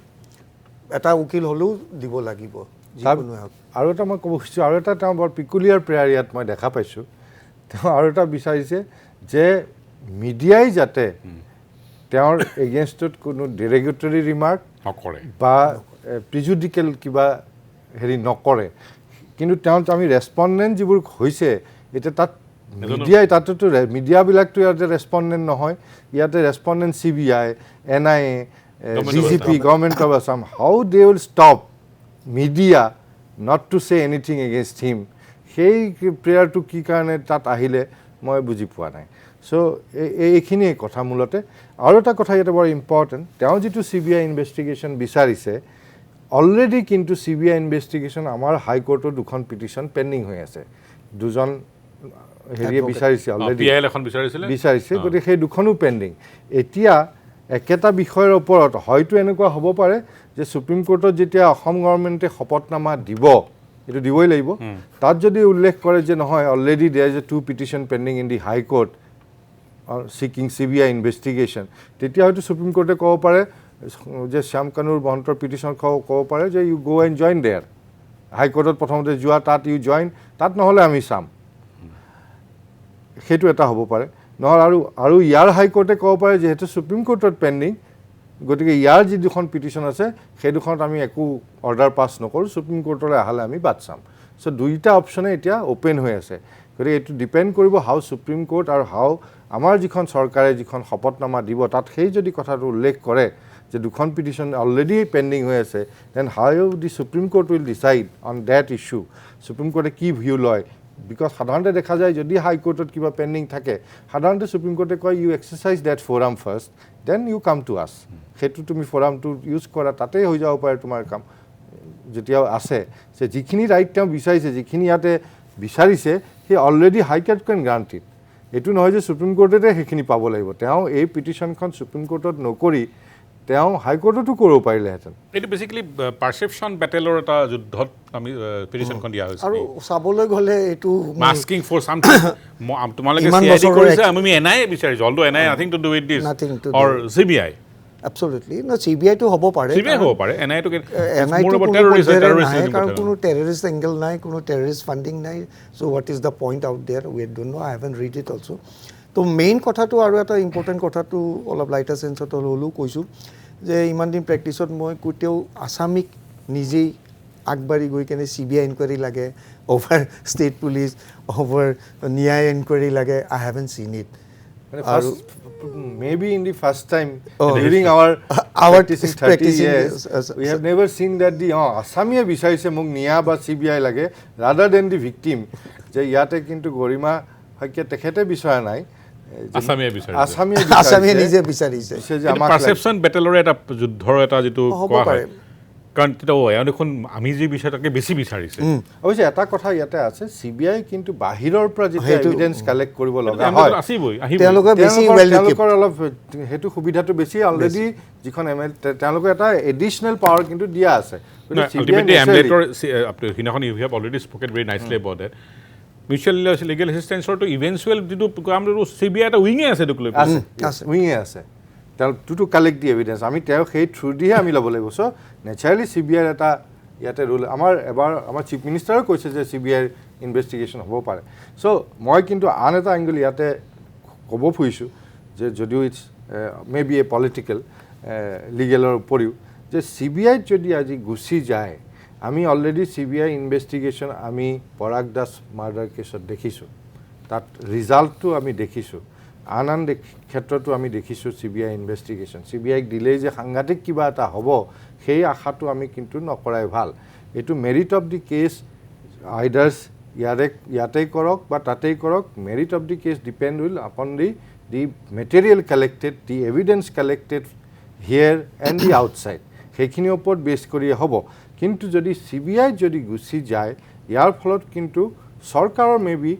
এটা উকিল হলেও দিব লাগিব যিকোনো আৰু এটা মই ক'ব খুজিছো আৰু এটা তেওঁ বৰ পিকুলিয়াৰ প্ৰেয়াৰ ইয়াত মই দেখা পাইছো তেওঁ আৰু এটা বিচাৰিছে যে মিডিয়াই যাতে তেওঁৰ এগেইনষ্টত কোনো ডিৰেগেটৰি ৰিমাৰ্ক নকৰে বা প্ৰিজুডিকেল কিবা হেৰি নকৰে কিন্তু তেওঁ আমি ৰেসপন্ডেন্ট যিবোৰ হৈছে এটা তাত মিডিয়াই তাতটো মিডিয়াবিলাকটো ইয়াতে ৰেসপন্ডেন্ট নহয় ইয়াতে ৰেসপন্ডেন্ট CBI NIA DGP government of Assam how they will stop media not to say anything against him সেই প্ৰেয়াৰটো কি কাৰণে তাত আহিলে মই বুজি পোৱা নাই সো এইখিনি কথা মূলতে আৰু এটা কথা এটা বৰ ইম্পৰ্টেন্ট তেওঁ যেটো CBI ইনভেস্টিগেশন বিচাৰিছে অলৰেডি কিন্তু CBI ইনভেস্টিগেশন আমাৰ হাই কোৰ্টৰ দুখন পিটিশন পেন্ডিং হৈ আছে দুজন হেৰি বিচাৰিছে অলৰেডি PIL এখন বিচাৰিছে গতি সেই দুখনো পেন্ডিং এতিয়া একেটা বিষয়ৰ ওপৰত হয়তো এনেকুৱা হ'ব পাৰে যে সুপ্ৰিম কোৰ্টত যেতিয়া অসম গভৰ্ণমেণ্টে শপতনামা দিব এটো দিবই লাগিব তাত যদি উল্লেখ কৰে যে নহয় already there is a two petition pending in the high court seeking CBI investigation তেতিয়া হয়তো সুপ্ৰিম কোৰ্টে ক'ব পাৰে যে শ্যাম কানুৰ বন্তৰ পিটিশন ক'ব পাৰে যে you go and join their high কোৰ্টত প্ৰথমতে যোৱা তাত ইউ জইন তাত নহলে আমি চাম হেতু এটা হ'ব পাৰে নহল আৰু ইয়াৰ হাই কোৰ্টে ক'ব পাৰে যে হেতু সুপ্ৰিম কোৰ্টত পেন্ডিং গতিকে ইয়াৰ যি দুখন পিটিশন আছে সেই দুখনত আমি একো অৰ্ডাৰ পাছ নকৰো সুপ্ৰিম কোৰ্টলৈ আহালে আমি বাদ চাম সো দুইটা অপশনে এতিয়া ওপেন হৈ আছে গতিকে এইটো ডিপেণ্ড কৰিব হাউ সুপ্ৰিম কোৰ্ট আৰু হাউ আমাৰ যিখন চৰকাৰে যিখন শপতনামা দিব তাত সেই যদি কথাটো উল্লেখ কৰে যে দুখন পিটিশ্যন অলৰেডি পেণ্ডিং হৈ আছে then how the supreme court will decide on that issue supreme কোৰ্টে কি ভিউ লয় বিকজ সাধাৰণতে দেখা যায় যদি হাইকোৰ্টত কিবা পেণ্ডিং থাকে সাধাৰণতে সুপ্ৰিম কোৰ্টে কয় you exercise that forum first then you come to us সেইটো তুমি ফ'ৰামটো ইউজ কৰা তাতেই হৈ যাব পাৰে তোমাৰ কাম যেতিয়াও আছে যে যিখিনি ৰাইট তেওঁ বিচাৰিছে যিখিনি ইয়াতে বিচাৰিছে সেই অলৰেডি হাইকোৰ্ট কেন গ্ৰাণ্টেড এইটো নহয় যে সুপ্ৰিম কোৰ্টতে সেইখিনি পাব লাগিব তেওঁ এই পিটিশ্যনখন সুপ্ৰিম কোৰ্টত নকৰি তেওঁ হাইকোৰ্টতো কৰিব পাৰিলেহেঁতেন এইটো বেচিকেলি পাৰচেপশ্যন বেটেলৰ এটা যুদ্ধত আমি পিটিশ্যনখন দিয়া হৈছে আৰু চাবলৈ গ'লে এইটো মাস্কিং ফৰ সামথিং তোমালোকে চিআইডি কৰিছে আমি এনআই বিচাৰিছো অলটো NI nothing to do with this or CBI Absolutely. No, CBI to hobo pare. CBI hobo pare. NI to get NI to terrorist. কোনো terrorist angle নাই, কোনো terrorist funding নাই. So what is the point out there? We don't know. I haven't read it also. তো main কথাটো আৰু এটা important কথাটো অলপ লাইটাৰ চেঞ্চত হ'লেও কৈছোঁ যে ইমান দিন প্ৰেক্টিছত মই কোটেও আছামিক নিজেই আগবাঢ়ি গৈ কেনে CBI ইনকুৱাৰী লাগে অভাৰ ষ্টেট পুলিচ অভাৰ ন্যায় ইনকুৱাৰী লাগে আই হেভেন চিন it maybe in the first time during our practicing 30 years we have never seen that the Assamia বিচাৰিছে মোক নিয়া বা CBI লাগে rather than the victim যে ইয়াতে কিন্তু গৰিমা হয়কে তেখেতে বিচাৰা নাই আসামিয়া নিজে বিচাৰিছে পাৰচেপশ্যন বেটেলৰ এটা যুদ্ধৰ এটা যেটো কোৱা হয় কাৰণ তেতিয়া দেখোন আমি যি বিচাৰ তাকে বেছি বিচাৰিছে অৱশ্যে এটা কথা ইয়াতে আছে CBI কিন্তু বাহিৰৰ পৰা যেতিয়া এভিডেন্স কালেক্ট কৰিব লগা হয় তেওঁলোকৰ বেছি তেওঁলোকৰ অলপ হেতু সুবিধাটো বেছি অলৰেডি যিখন তেওঁলোকৰ এটা এডিশনাল পাৱাৰ কিন্তু দিয়া আছে ultimately আমলেটৰ হিনাখন you have already spoken very nicely about that mutual legal এসিস্টেন্সৰ টু ইভেন্চুৱেল যেটো কামটো CBI এটা উইঙে আছে দেখলে আছে উইঙে আছে to collect the evidence. আমি তেওঁ সেই থ্ৰু দিহে আমি ল'ব লাগিব সো নেচাৰেলি CBI এটা ইয়াতে ৰুল আমাৰ চিফ মিনিষ্টাৰো কৈছে যে CBI ইনভেষ্টিগেশ্যন হ'ব পাৰে সো মই কিন্তু আন এটা এংগল ইয়াতে ক'ব খুজিছোঁ যে যদিও it's may be a political লিগেলৰ উপৰিও যে CBI যদি আজি গুচি যায় আমি অলৰেডি CBI ইনভেষ্টিগেশ্যন আমি পৰাগ দাস মাৰ্ডাৰ কেছত দেখিছোঁ তাত ৰিজাল্টটো আমি দেখিছোঁ আন ক্ষেত্ৰতো আমি দেখিছোঁ CBI ইনভেষ্টিগেশ্যন CBIক দিলেই যে সাংঘাতিক কিবা এটা হ'ব সেই আশাটো আমি কিন্তু নকৰাই ভাল এইটো merit of the case either ইয়াতেই কৰক বা তাতেই কৰক merit of the case depend will upon the material collected the evidence collected here and the outside সেইখিনিৰ ওপৰত বেছ কৰিয়ে হ'ব কিন্তু যদি CBI যদি গুচি যায় ইয়াৰ ফলত কিন্তু চৰকাৰৰ may be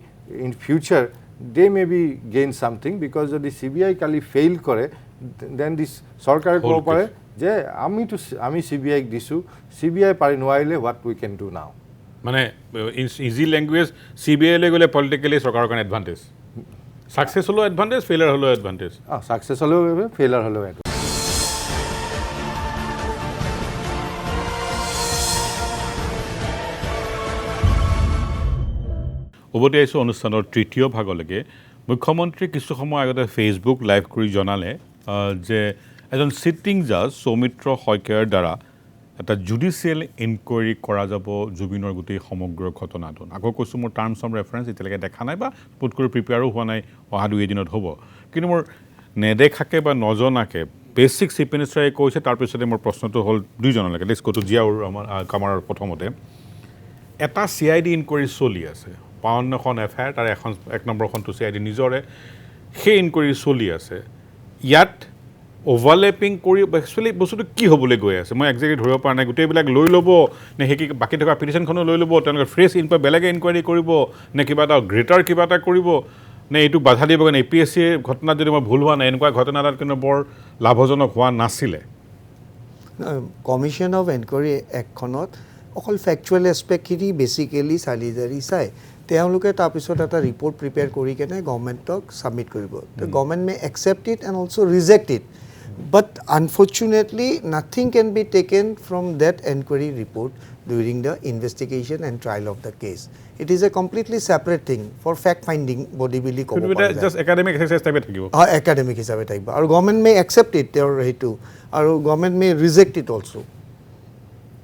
in future they may be gain something because যদি CBI কালি ফেইল কৰে then this সৰকাৰে কব পাৰে যে আমি CBI দিছো CBI পাৰি নোৱাৰিলে what we can do now মানে ইজি ল্যাঙ্গুৱেজ CBI লৈ গলে পলিটিক্যালি সৰকাৰৰ কাৰণে এডভান্টেজ সাকসেস হলো এডভান্টেজ ফেইলাৰ হলো এডভান্টেজ সাকসেস হলো ফেইলাৰ হলো উভতি আহিছোঁ অনুষ্ঠানৰ তৃতীয় ভাগলৈকে মুখ্যমন্ত্ৰী কিছু সময় আগতে ফেচবুক লাইভ কৰি জনালে যে এজন সিটিং জাজ সৌমিত্ৰ শইকীয়াৰ দ্বাৰা এটা জুডিচিয়েল ইনকুৱাৰী কৰা যাব জুবিনৰ গোটেই সমগ্ৰ ঘটনাটো আকৌ কৈছোঁ মোৰ টাৰ্মছ অফ ৰেফাৰেঞ্চ এতিয়ালৈকে দেখা নাই বা পুট কৰি প্ৰিপেয়াৰো হোৱা নাই অহা 2 দিনত হ'ব কিন্তু মোৰ নেদেখাকে বা নজনাকে বেছিক চিফ মিনিষ্টাৰে কৈছে তাৰপিছতে মোৰ প্ৰশ্নটো হ'ল দুইজনলৈকে লেটছ গো টু জিয়াউৰ আমাৰ কামাৰৰ প্ৰথমতে এটা CID ইনকুৱাৰী চলি আছে 52খন এফআইআৰ তাৰ এখন 1 নম্বৰখনটো CID নিজৰে সেই ইনকুৱাৰী চলি আছে ইয়াত ওভাৰলেপিং কৰি একচুৱেলি বস্তুটো কি হ'বলৈ গৈ আছে মই একজেক্টলি ধৰিব পৰা নাই গোটেইবিলাক লৈ ল'ব নে সেই বাকী থকা পিটিশ্যনখনো লৈ ল'ব তেওঁলোকে ফ্ৰেছ বেলেগে ইনকুৱাৰী কৰিব নে কিবা এটা গ্ৰেটাৰ কিবা এটা কৰিব নে এইটো বাধা দিব কাৰণে APSCৰ ঘটনাত যদি মই ভুল হোৱা নাই এনেকুৱা ঘটনা এটাত কিন্তু বৰ লাভজনক হোৱা নাছিলে কমিশ্যন অফ এনকুৱাৰী এক্টখনত অকল ফেক্চুৱেল এছপেক্টখিনি বেচিকেলি চালি জাৰি চাই তেওঁলোকে তাৰপিছত এটা ৰিপৰ্ট প্ৰিপেয়াৰ কৰি কেনে গভৰ্ণমেণ্টক ছাবমিট কৰিব government may accept it and also' reject it but unfortunately nothing can be taken from that enquiry report during the investigation and trial of the case. It is a completely separate thing for fact-finding body bili kobo pare. Just academic exercise type thakibo. Academic hisabe type. Our government may accept it or hetu. Our government may reject it also.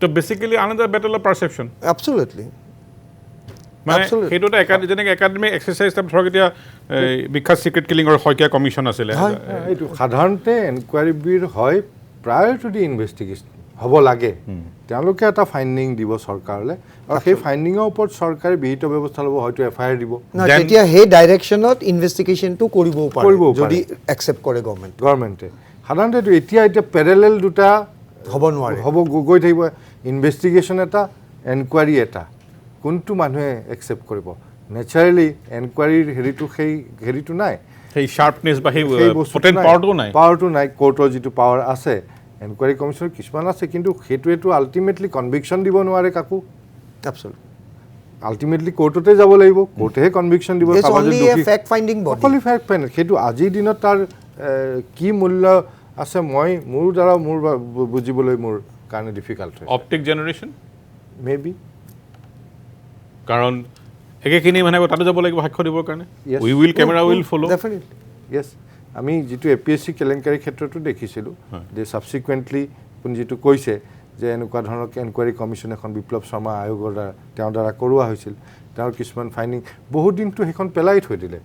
So basically another battle of perception. Absolutely. মানে সেইটো এটা যেনেকৈ academic exercise ধৰক এতিয়া বিখ্যাত secret কিলিঙৰ Saikia commission আছিলে এইটো সাধাৰণতে এনকুৱাৰীবিৰ হয় প্ৰায়ৰ টু দি ইনভেষ্টিগেশ্যন হ'ব লাগে তেওঁলোকে এটা ফাইণ্ডিং দিব চৰকাৰলৈ আৰু সেই ফাইণ্ডিঙৰ ওপৰত চৰকাৰে বিহিত ব্যৱস্থা ল'ব হয়তো FIR দিব তেতিয়া সেই ডাইৰেকশ্যনত ইনভেষ্টিগেশ্যনটো কৰিবও পাৰে যদি একচেপ্ট কৰে গভৰ্ণমেণ্টে সাধাৰণতে এতিয়া পেৰেলেল দুটা হ'ব নোৱাৰে হ'ব গৈ থাকিব ইনভেষ্টিগেশ্যন এটা এনকুৱাৰী এটা কোনটো মানুহে একচেপ্ট কৰিব নেচাৰেলি এনকুৱাৰীৰ হেৰিটো নাই সেই শাৰ্পনেছ বা সেই পটেণ্ট পাৱাৰটো নাই কোৰ্টৰ যিটো পাৱাৰ আছে এনকুৱাৰী কমিশ্যনৰ কিছুমান আছে কিন্তু সেইটোৱেতো আল্টিমেটলি কনভিকশ্যন দিব নোৱাৰে কাকো আল্টিমেটলি কোৰ্টতে যাব লাগিব কোৰ্টেহে কনভিকশ্যন দিব সেইটো আজিৰ দিনত তাৰ কি মূল্য আছে মোৰ দ্বাৰা বুজিবলৈ মোৰ কাৰণে ডিফিকাল্ট হয় অপটিক জেনেৰেশ্যন মেবি কাৰণ একেখিনি মানে তাতে যাব লাগিব সাক্ষ্য দিবৰ কাৰণে we will camera will follow' definitely yes আমি যিটো APSC কেলেংকাৰী ক্ষেত্ৰতো দেখিছিলোঁ যে ছাবচিকুৱেণ্টলি আপুনি যিটো কৈছে যে এনেকুৱা ধৰণৰ এনকুৱাৰী কমিশ্যন এখন বিপ্লৱ শৰ্মা আয়োগৰ দ্বাৰা তেওঁৰ দ্বাৰা কৰোৱা হৈছিল তেওঁৰ কিছুমান ফাইণ্ডিং বহুত দিনটো সেইখন পেলাই থৈ দিলে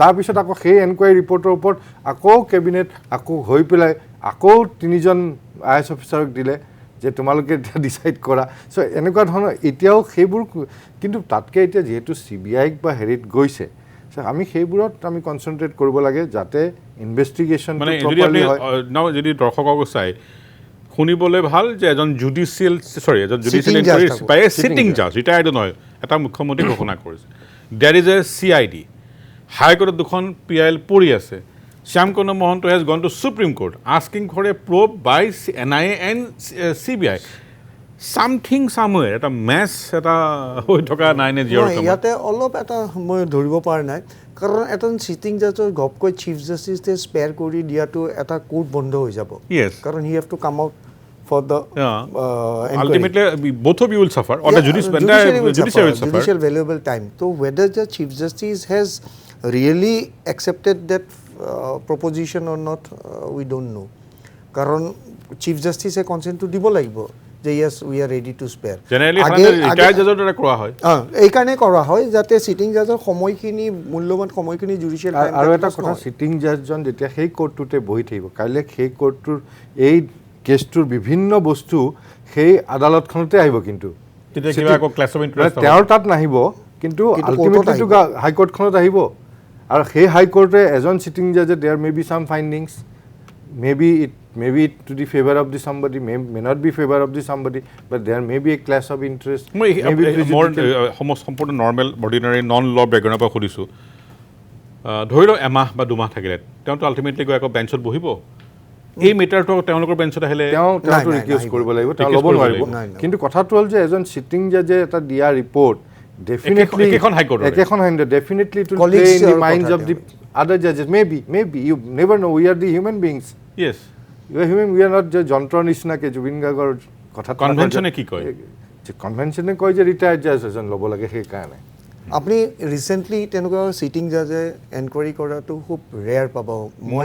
তাৰপিছত আকৌ সেই এনকুৱাৰী ৰিপৰ্টৰ ওপৰত আকৌ কেবিনেট আকৌ হৈ পেলাই আকৌ 3জন IAS অফিচাৰক দিলে যে তোমালোকে এতিয়া ডিচাইড কৰা চ' এনেকুৱা ধৰণৰ এতিয়াও সেইবোৰ কিন্তু তাতকৈ এতিয়া যিহেতু CBIক বা হেৰিত গৈছে আমি সেইবোৰত আমি কনচেনট্ৰেট কৰিব লাগে যাতে ইনভেষ্টিগেশ্যন মানে যদি দৰ্শকক চাই শুনিবলৈ ভাল যে এজন জুডিচিয়েল চিটিং জাজ ৰিটায়াৰ্ড নহয় এটা মুখ্যমন্ত্ৰী ঘোষণা কৰিছে দেয়াৰ ইজ এ CID হাইকোৰ্টত 2খন PIL পৰি আছে Shyamkanu Mahanta has gone to supreme court asking for a probe by NIA and CBI something somewhere এটা মেছ এটা হৈ থকা নাই নে ইয়াতে অলপ এটা মই ধৰিব পৰা নাই কাৰণ এজন চিটিং জাজৰ ঘপকৈ চিফ জাষ্টিছে স্পেয়াৰ কৰি দিয়াটো এটা কোৰ্ট বন্ধ হৈ যাব কাৰণ he have to come out for the ultimately both of you will suffer or the judicial valuable time so whether the chief justice has really accepted that proposition or not we don't know karon chief justice e consent to dibo lagibo যে yes we are ready to spare generally retired জাজৰ দ্বাৰা কৰা হয় এই কাৰণে কৰা হয় যাতে সিটিং জাজৰ সময়খিনি মূল্যৱান সময়খিনি জুডিশিয়াল টাইম আৰু এটা কথা সিটিং জাজজন যেতিয়া সেই কোৰ্টটোতে বহি থাকিব কাইলে সেই কোৰ্টটোৰ এই কেছটোৰ বিভিন্ন বস্তু সেই আদালতখনতে আহিব কিন্তু তেতিয়া কিবা আকৌ ক্লাছ অফ ইন্টাৰেষ্ট তেওঁৰ তাত নাহিব কিন্তু আল্টিমেটলি হাইকোৰ্টখনত আহিব আৰু সেই হাইকোৰ্টে এজন সিটিং জাজে there may be some findings maybe it to the favor of the somebody may not be favor of the somebody but there may be a clash of interest maybe more সম্পূৰ্ণ normal ordinary non ল বেকগ্ৰাউণ্ডৰ পৰা সুধিছোঁ ধৰি লওক এমাহ বা 2 মাহ থাকিলে তেওঁতো আল্টিমেটলি গৈ আকৌ বেঞ্চত বহিব এই মেটাৰটো তেওঁলোকৰ বেঞ্চত আহিলে তেওঁতো ৰিকুৱেষ্ট কৰিব লাগিব তেওঁ ল'ব নোৱাৰিব কিন্তু কথাটো হ'ল যে এজন সিটিং জাজে এটা দিয়া ৰিপৰ্ট definitely একেখন high court definitely to play in the minds of the other judges maybe you never know we are the human beings yes you are human we are not just যন্ত্ৰৰ নিচিনাকে জুবিন গাৰ্গৰ কথা কনভেনশনে কি কয় যে কনভেনশনে কয় যে ৰিটায়াৰ্ড জাজ এজন ল'ব লাগে সেই কাৰণে আপুনি ৰিসেন্টলি তেনেকুৱা সিটিং জাজে এনকুৱাৰী কৰাটো খুব ৰেয়াৰ পাব মই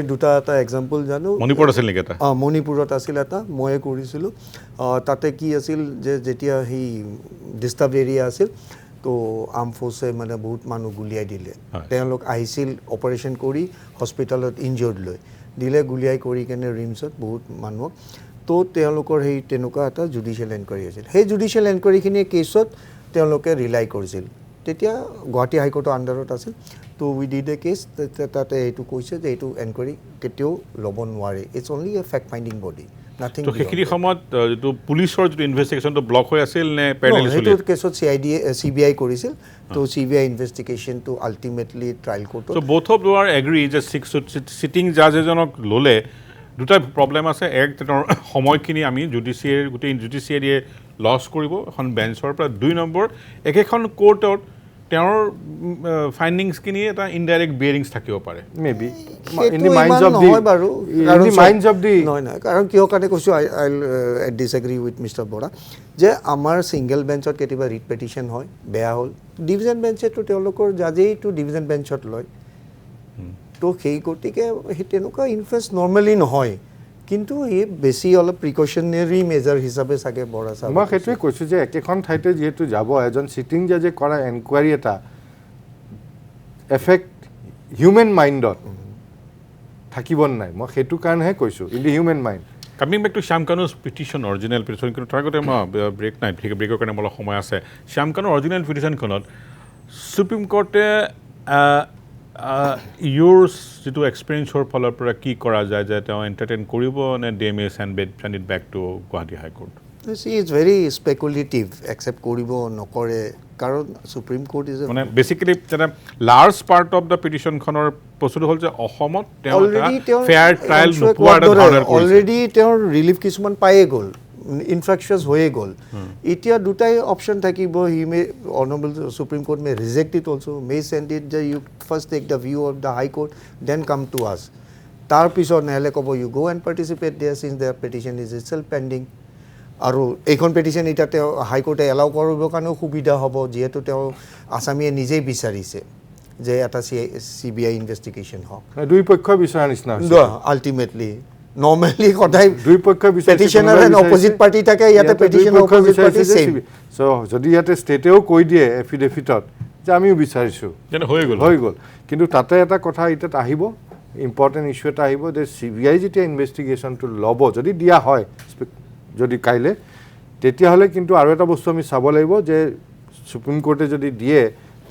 দুটা এটা এক্সাম্পল জানো মণিপুৰত আছিল নেকি এটা মণিপুৰত আছিল এটা মই কৰিছিলোঁ তাতে কি আছিল যে যেতিয়া হি ডিষ্টাৰ্ব এৰিয়া আছিল তো আৰ্ম ফ'ৰ্চে মানে বহুত মানুহ গুলিয়াই দিলে তেওঁলোক আহিছিল অপাৰেশ্যন কৰি হস্পিটেলত ইনজৰ্ড লৈ দিলে গুলিয়াই কৰি কেনে ৰিমছত বহুত মানুহক তো তেওঁলোকৰ সেই তেনেকুৱা এটা জুডিচিয়েল এনকুৱাৰী আছিল সেই জুডিচিয়েল এনকুৱাৰীখিনিয়ে কেছত তেওঁলোকে ৰিলাই কৰিছিল তেতিয়া গুৱাহাটী হাইকোৰ্টৰ আণ্ডাৰত আছিল তো উই ডিড এ কেছ তাতে এইটো কৈছে যে এইটো এনকুৱাৰী কেতিয়াও ল'ব নোৱাৰে it's only a fact finding body nothing তো সেইখিনি সময়ত যিটো পুলিচৰ যিটো ইনভেষ্টিগেশ্যনটো ব্লক হৈ আছিল নে পেৰেলালি চলি সেইটো কেছত CBI কৰিছিল তো CBI ইনভেষ্টিগেশ্যনটো আল্টিমেটলি ট্ৰায়েল কোৰ্টত so both of you are agree যে সিটিং জাজ এজনক ল'লে দুটা প্ৰব্লেম আছে এক সময়খিনি আমি গোটেই জুডিচিয়াৰীয়ে লছ কৰিব এখন বেঞ্চৰ পৰা 2 নম্বৰ একেখন কোৰ্টত তেওঁৰ ফাইণ্ডিংছখিনি এটা ইনডাইৰেক্ট বিয়াৰিংছ থাকিব পাৰে maybe in the minds of the নহয় কাৰণ কিয় কাৰণে কৈছোঁ আই ডিছএগ্ৰি উইথ মিষ্টাৰ বৰা যে আমাৰ ছিংগল বেঞ্চত কেতিয়াবা ৰিট পেটিশ্যন হয় বেয়া হ'ল ডিভিজন বেঞ্চেতো তেওঁলোকৰ জাজেইটো ডিভিজন বেঞ্চত লয় তো সেই গতিকে সেই তেনেকুৱা ইনফ্লুৱেঞ্চ নৰ্মেলি নহয় কিন্তু এই বেছি অলপ প্ৰিকশ্যনেৰী মেজাৰ হিচাপে চাগে বৰা চাব মই সেইটোৱে কৈছোঁ যে একেখন ঠাইতে যিহেতু যাব এজন চিটিং জাজে কৰা এনকুৱাৰী এটা এফেক্ট হিউমেন মাইণ্ডত থাকিব নাই মই সেইটো কাৰণেহে কৈছোঁ in the human mind coming back to Shyam কানুৰ পিটিশ্যন অৰিজিনেল পিটিশ্যন কিন্তু তাৰ আগতে মই ব্ৰেক নাই ব্ৰেকৰ কাৰণে অলপ সময় আছে শ্যাম কানুৰ অৰিজিনেল পিটিশ্যনখনত সুপ্ৰিম কোৰ্টে ইউৰ যিটো এক্সপিৰিয়েঞ্চৰ ফালৰ পৰা কি কৰা যায় যে তেওঁ এণ্টাৰটেইন কৰিব নে they may send it back to Guwahati high court is very speculative accept কৰিব নকৰে কাৰণ সুপ্ৰিম কোৰ্ট ইজ মানে বেচিকেলি যেনে লাৰ্জ পাৰ্ট অফ দ্য পিটিশ্যনখনৰ বস্তুটো হ'ল যে অসমত তেওঁ ফেয়াৰ ট্ৰায়েল নোপোৱাৰ এটা ধাৰণা কৰিছে অলৰেডি তেওঁৰ ৰিলিফ কিছুমান পায়ে গ'ল ইনফ্ৰেকশ্যনছ হৈয়ে গ'ল এতিয়া দুটাই অপশ্যন থাকিব he may honourable supreme court may reject it also' may send it যে you first take the view of the high court then come to us তাৰপিছত নহ'লে ক'ব you go' and participate there since their petition is itself pending আৰু এইখন petition এতিয়া তেওঁ হাইকোৰ্টে allow কৰিবৰ কাৰণেও সুবিধা হ'ব যিহেতু তেওঁ আছামীয়ে নিজেই বিচাৰিছে যে এটা CBI ইনভেষ্টিগেশ্যন হওক দুই পক্ষ বিচৰা নিচিনা আল্টিমেটলি নৰ্মেলি সদায় দুই পক্ষ পেটিশ্যনাৰ এণ্ড অপজিট পাৰ্টি থাকে ইয়াতে পেটিশ্যন অপজিট পাৰ্টি ছেম চ' যদি ইয়াতে ষ্টেটেও কৈ দিয়ে এফিডেভিটত যে আমিও বিচাৰিছোঁ হৈ গ'ল কিন্তু তাতে এটা কথা এতিয়াত আহিব ইম্পৰ্টেণ্ট ইছ্যু এটা আহিব যে CBI যেতিয়া ইনভেষ্টিগেশ্যনটো ল'ব যদি দিয়া হয় যদি কাইলে তেতিয়াহ'লে কিন্তু আৰু এটা বস্তু আমি চাব লাগিব যে সুপ্ৰিম কোৰ্টে যদি দিয়ে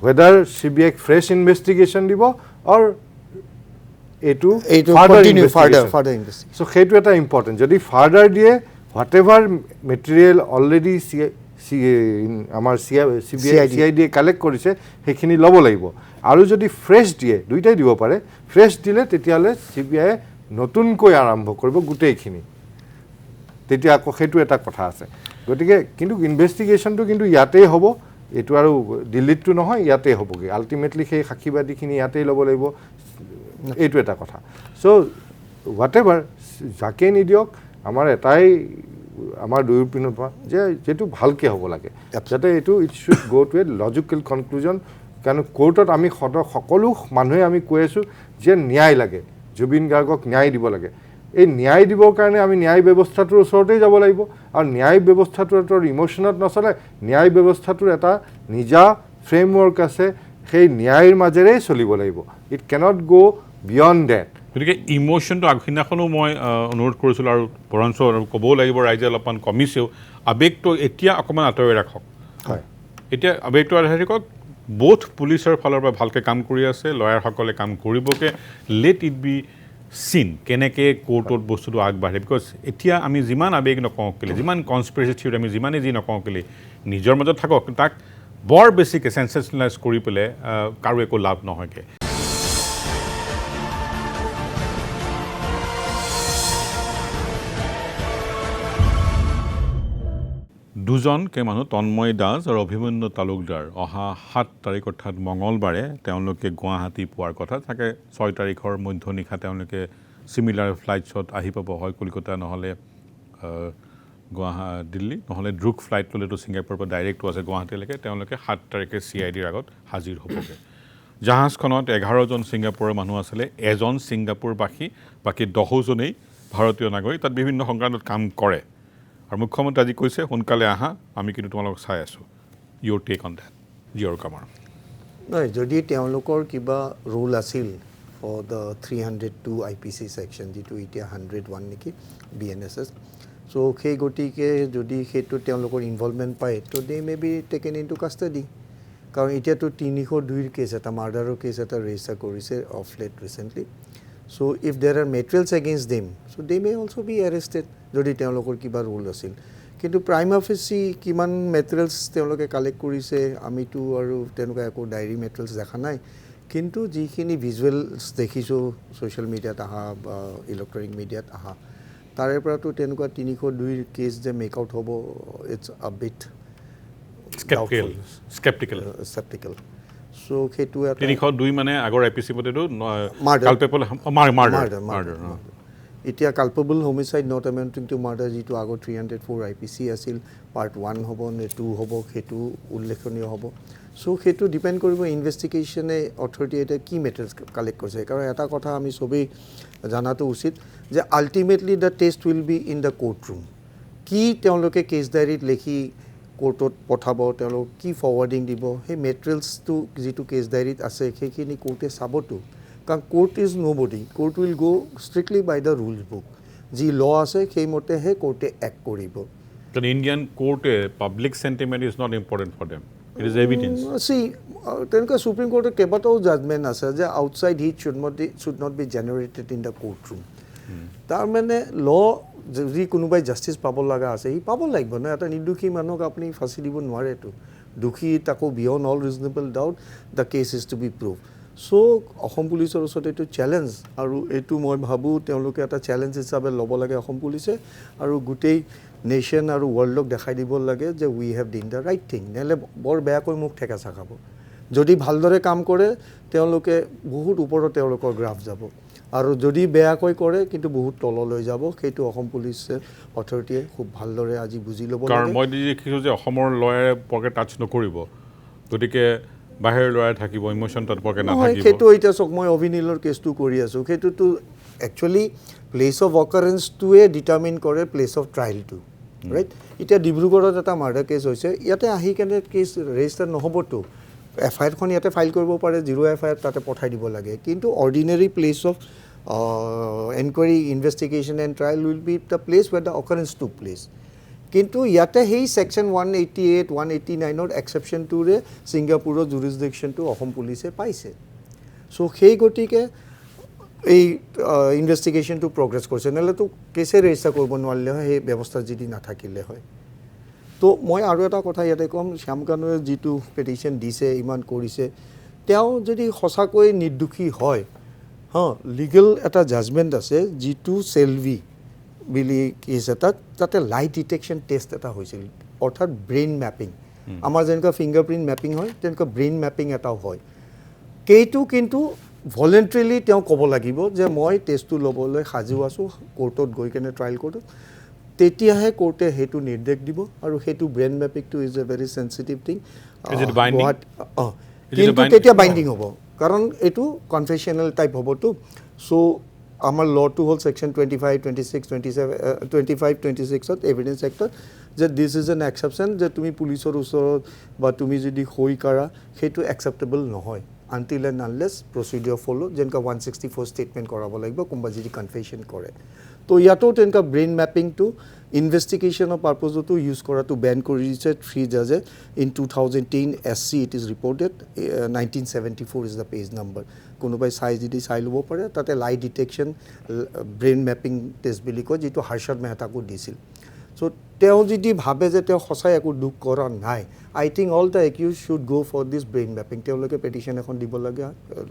ৱেডাৰ CBI ফ্ৰেছ ইনভেষ্টিগেশ্যন দিব অৰ এইটো ফাৰ্ডাৰ ইনভেষ্টিগেশ্যন চ' সেইটো এটা ইম্পৰ্টেণ্ট যদি ফাৰ্ডাৰ দিয়ে হোৱাট এভাৰ মেটেৰিয়েল অলৰেডি আমাৰ CID কালেক্ট কৰিছে সেইখিনি ল'ব লাগিব আৰু যদি ফ্ৰেছ দিয়ে দুইটাই দিব পাৰে ফ্ৰেছ দিলে তেতিয়াহ'লে CBI নতুনকৈ আৰম্ভ কৰিব গোটেইখিনি তেতিয়া আকৌ সেইটো এটা কথা আছে গতিকে কিন্তু ইনভেষ্টিগেশ্যনটো কিন্তু ইয়াতেই হ'ব এইটো আৰু দিল্লীতটো নহয় ইয়াতেই হ'বগৈ আল্টিমেটলি সেই সাক্ষীবাদীখিনি ইয়াতেই ল'ব লাগিব এইটো এটা কথা চ' হোৱাট এভাৰ যাকে নিদিয়ক আমাৰ এটাই আমাৰ দুয়ো পিনৰ পৰা যে যিটো ভালকৈ হ'ব লাগে যাতে এইটো ইট শুড গ' টু এ লজিকেল কনক্লুজন কাৰণ কোৰ্টত আমি সকলো মানুহে আমি কৈ আছোঁ যে ন্যায় লাগে জুবিন গাৰ্গক ন্যায় দিব লাগে এই ন্যায় দিবৰ কাৰণে আমি ন্যায় ব্যৱস্থাটোৰ ওচৰতেই যাব লাগিব আৰু ন্যায় ব্যৱস্থাটোৰ ইম'শ্যনত নচলে ন্যায় ব্যৱস্থাটোৰ এটা নিজা ফ্ৰেমৱৰ্ক আছে সেই ন্যায়ৰ মাজেৰেই চলিব লাগিব ইট কেনট গ' বিয়ণ্ড ডেট গতিকে ইম'শ্যনটো আগদিনাখনো মই অনুৰোধ কৰিছিলোঁ আৰু বৰঞ্চ ক'বও লাগিব ৰাইজে অলপমান কমিছেও আৱেগটো এতিয়া অকণমান আঁতৰাই ৰাখক হয় এতিয়া আৱেগটো আঁতৰাই ৰাখক বোথ পুলিচৰ ফালৰ পৰা ভালকৈ কাম কৰি আছে লয়াৰসকলে কাম কৰিবকে লেট ইট বি চিন কেনেকৈ কোৰ্টত বস্তুটো আগবাঢ়ে বিকজ এতিয়া আমি যিমান আৱেগ নকওঁ কেলৈ যিমান কনস্পিৰেচি থিয়ৰি আমি যিমানেই যি নকওঁ কেলৈ নিজৰ মাজত থাকক তাক বৰ বেছিকৈ চেঞ্চেচনেলাইজ কৰি পেলাই কাৰো একো লাভ নহয়গৈ দুজনকৈ মানুহ তন্ময় দাস আৰু অভিমন্যু তালুকদাৰ অহা 7 তাৰিখ অৰ্থাৎ মঙলবাৰে তেওঁলোকে গুৱাহাটী পোৱাৰ কথা থাকে 6 তাৰিখৰ মধ্যনিশা তেওঁলোকে চিমিলাৰ ফ্লাইটছত আহি পাব হয় কলিকতা নহ'লে দিল্লী নহ'লে দ্ৰুক ফ্লাইট ল'লেতো ছিংগাপুৰৰ পৰা ডাইৰেক্টো আছে গুৱাহাটীলৈকে তেওঁলোকে 7 তাৰিখে CIDৰ আগত হাজিৰ হ'বগৈ জাহাজখনত 11জন ছিংগাপুৰৰ মানুহ আছিলে এজন ছিংগাপুৰবাসী বাকী 10জনেই ভাৰতীয় নাগৰিক তাত বিভিন্ন সংক্ৰান্তত কাম কৰে আৰু মুখ্যমন্ত্ৰী আজি কৈছে সোনকালে আহা আমি কিন্তু তোমালোকক চাই আছোঁ ইউৰ টেক অন ডেট জিঅ'ৰ কামৰ নহয় যদি তেওঁলোকৰ কিবা ৰুল আছিল ফৰ দ্য 302 IPC ছেকশ্যন যিটো এতিয়া 101 নেকি BNSS চ' সেই গতিকে যদি সেইটো তেওঁলোকৰ ইনভলভমেণ্ট পায় তো they may be taken into custody কাৰণ এতিয়াতো 302ৰ কেছ এটা মাৰ্ডাৰৰ কেছ এটা ৰেজিষ্টাৰ কৰিছে of late recently so' if there are materials against them so' they may also' be arrested যদি তেওঁলোকৰ কিবা ৰুল আছিল কিন্তু প্ৰাইম অফিচি কিমান মেটেৰিয়েলছ তেওঁলোকে কালেক্ট কৰিছে আমিতো আৰু তেনেকুৱা একো ডায়েৰী মেটেৰিয়েলছ দেখা নাই কিন্তু যিখিনি ভিজুৱেলছ দেখিছোঁ ছ'চিয়েল মিডিয়াত অহা বা ইলেক্ট্ৰনিক মিডিয়াত অহা তাৰে পৰাতো তেনেকুৱা 302ৰ কেছ যে মেক আউট হ'ব ইটছ আ বিট স্কেপটিকেল চ' সেইটো 302 মানে আগৰ IPC মতেতো এতিয়া culpable homicide not এমেউণ্টিং two murder যিটো আগত 304 IPC আছিল পাৰ্ট 1 হ'ব নে 2 হ'ব সেইটো উল্লেখনীয় হ'ব সো সেইটো ডিপেণ্ড কৰিব ইনভেষ্টিগেশ্যনে অথৰিটিয়ে কি মেটাৰ্ছ কালেক্ট কৰিছে কাৰণ এটা কথা আমি সবেই জানাটো উচিত যে ultimately the taste will be in the court room কি তেওঁলোকে কেছ ডায়েৰীত লিখি কোৰ্টত পঠাব তেওঁলোক কি ফৰৱাৰ্ডিং দিব সেই মেটেৰিয়েলছটো যিটো কেছ ডায়েৰীত আছে সেইখিনি কোৰ্টে চাবতো কাৰণ court is nobody court will go strictly by the rules book যি ল আছে সেইমতেহে কোৰ্টে এক্ট কৰিব But Indian court, public sentiment is not important for them. It is evidence. See, তেনেকুৱা সুপ্ৰিম কোৰ্টৰ কেইবাটাও জাজমেণ্ট আছে যে outside heat should not be generated in the court room তাৰমানে ল যদি কোনোবাই জাষ্টিছ পাব লগা আছে সি পাব লাগিব ন এটা নিৰ্দোষী মানুহক আপুনি ফাঁচি দিব নোৱাৰেতো দোষী তাকো beyond all reasonable doubt the case is to be prove so' Assam পুলিচৰ ওচৰত এইটো চেলেঞ্জ আৰু এইটো মই ভাবোঁ তেওঁলোকে এটা চেলেঞ্জ হিচাপে ল'ব লাগে অসম পুলিচে আৰু গোটেই নেশ্যন আৰু ৱৰ্ল্ডক দেখাই দিব লাগে যে we have done the right thing নহ'লে বৰ বেয়াকৈ মোক ঠেকেচা খাব যদি ভালদৰে কাম কৰে তেওঁলোকে বহুত ওপৰত তেওঁলোকৰ গ্ৰাফ যাব আৰু যদি বেয়াকৈ কৰে কিন্তু বহুত তললৈ যাব সেইটো অসম পুলিচ অথৰিটিয়ে খুব ভালদৰে আজি বুজি ল'ব কাৰণ মই দেখিছোঁ যে অসমৰ লয়াৰে পকে টাচ নকৰিব গতিকে বাহিৰৰ লয়াৰ থাকিব ইমোশ্যন তাত পকে নাথাকিব সেইটো এতিয়া চাওক মই অভিনীলৰ কেছটো কৰি আছোঁ সেইটোতো একচুৱেলি প্লেচ অফ অকাৰেঞ্চটোৱে ডিটাৰমিন কৰে প্লেচ অফ ট্ৰায়েলটো ৰাইট এতিয়া ডিব্ৰুগড়ত এটা মাৰ্ডাৰ কেছ হৈছে ইয়াতে আহি কেনে কেছ ৰেজিষ্টাৰ নহ'বতো FIR-খন ইয়াতে ফাইল কৰিব পাৰে 0 FIR তাতে পঠাই দিব লাগে কিন্তু ordinary place of enquiry investigation and trial will be the place where the occurrence to place কিন্তু ইয়াতে সেই ছেকশ্যন 188 189ৰ এক্সেপশ্যনটোৰে ছিংগাপুৰৰ জুৰিছডিকশ্যনটো অসম পুলিচে পাইছে চ' সেই গতিকে এই ইনভেষ্টিগেশ্যনটো প্ৰগ্ৰেছ কৰিছে নহ'লেতো কেছে ৰেজিষ্টাৰ কৰিব নোৱাৰিলে হয় সেই ব্যৱস্থা যদি নাথাকিলে হয় তো মই আৰু এটা কথা ইয়াতে ক'ম শ্যামকানুৱে যিটো পেটিশ্যন দিছে ইমান কৰিছে তেওঁ যদি সঁচাকৈ নিৰ্দোষী হয় লিগেল এটা জাজমেণ্ট আছে যিটো চেলভি বুলি কেছ এটাত তাতে লাইট ডিটেকশ্যন টেষ্ট এটা হৈছিল অৰ্থাৎ ব্ৰেইন মেপিং আমাৰ যেনেকুৱা ফিংগাৰপ্ৰিণ্ট মেপিং হয় তেনেকুৱা ব্ৰেইন মেপিং এটাও হয় সেইটো কিন্তু ভলেণ্টাৰীলি তেওঁ ক'ব লাগিব যে মই টেষ্টটো ল'বলৈ সাজু আছোঁ কোৰ্টত গৈ কেনে ট্ৰায়েল কোৰ্টত তেতিয়াহে কোৰ্টে সেইটো নিৰ্দেশ দিব আৰু সেইটো ব্ৰেইন মেপিংটো is a very sensitive thing কিন্তু তেতিয়া বাইণ্ডিং হ'ব কাৰণ এইটো কনফেশ্যনেল টাইপ হ'বতো চ' আমাৰ লটো হ'ল ছেকশ্যন 25, 26, 27, 25, 26ত এভিডেন্স এক্টত যে দিছ ইজ এন এক্সেপশ্যন যে তুমি পুলিচৰ ওচৰত বা তুমি যদি সই কৰা সেইটো একচেপ্টেবল নহয় আনটিল এণ্ড আনলেছ প্ৰচিডিঅ'ৰ ফ'ল' যেনেকুৱা 164 ষ্টেটমেণ্ট কৰাব লাগিব কোনোবা যদি কনফেশ্যন কৰে তো ইয়াতো তেনেকুৱা ব্ৰেইন মেপিংটো ইনভেষ্টিগেশ্যনৰ পাৰ্পজতো ইউজ কৰাটো বেন কৰি দিছে 3 জাজে in 2010 SC it is reported 1974 is the page number কোনোবাই চাই যদি চাই ল'ব পাৰে তাতে lie detection brain mapping test বুলি কয় যিটো হৰ্ষদ মেহতাকো দিছিল চ' তেওঁ যদি ভাবে যে তেওঁ সঁচাই একো দুখ কৰা নাই I think all the accused should go' for this brain mapping তেওঁলোকে পেটিশ্যন এখন দিব লাগে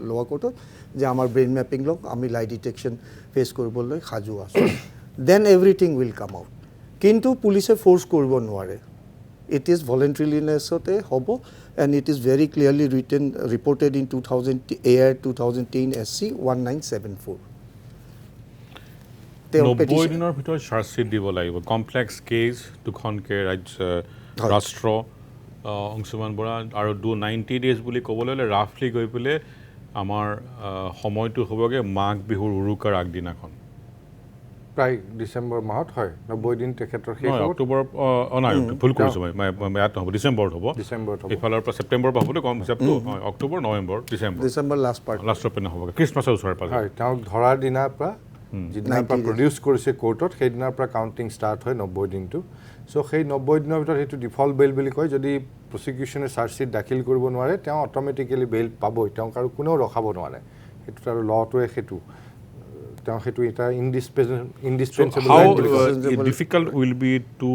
লোৱাৰ কোৰ্টত যে আমাৰ ব্ৰেইন মেপিং লওক আমি লাইট ডিটেকশ্যন ফেচ কৰিবলৈ সাজু আছোঁ then everything will come out কিন্তু পুলিচে ফ'ৰ্চ কৰিব নোৱাৰে ইট ইজ ভলেণ্টাৰীলিনেছতে হ'ব and it is very clearly reported in 2010 SC 1974 90 দিনৰ ভিতৰত চাৰ্জশ্বিট দিব লাগিব কমপ্লেক্স কেছ দুখনকে ৰাষ্ট্ৰ অংশুমান বৰা আৰু 90 ডেজ বুলি ক'বলৈ হ'লে ৰাফলি গৈ পেলাই আমাৰ সময়টো হ'বগৈ মাঘ বিহুৰ উৰুকাৰ আগদিনাখন প্ৰায় ডিচেম্বৰ মাহত হয় 90 দিন তেখেতৰ শেষ হ'ব অক্টোবৰ নাই ভুল কৰিছোঁ মই ইয়াত নহ'ব ডিচেম্বৰত হ'ব এইফালৰ পৰা ছেপ্টেম্বৰ পৰা হ'বলৈ কম হিচাপটো হয় অক্টোবৰ নৱেম্বৰ ডিচেম্বৰ লাষ্টৰ পিনে হ'বগৈ খ্ৰীষ্টমাছৰ ওচৰে পাজৰে হয় তেওঁক ধৰাৰ দিনাৰ পৰা যিদিনাৰ পৰা প্ৰডিউচ কৰিছে কোৰ্টত সেইদিনাৰ পৰা কাউণ্টিং ষ্টাৰ্ট হয় 90 দিনটো চ' সেই 90 দিনৰ ভিতৰত সেইটো ডিফল্ট বেইল বুলি কয় যদি প্ৰচিকিউশ্যনে চাৰ্জশ্বিট দাখিল কৰিব নোৱাৰে তেওঁ অট'মেটিকেলি বেইল পাবই তেওঁক আৰু কোনেও ৰখাব নোৱাৰে সেইটোত আৰু লটোৱে সেইটো তেওঁ সেইটো এটা indispensable how difficult will be to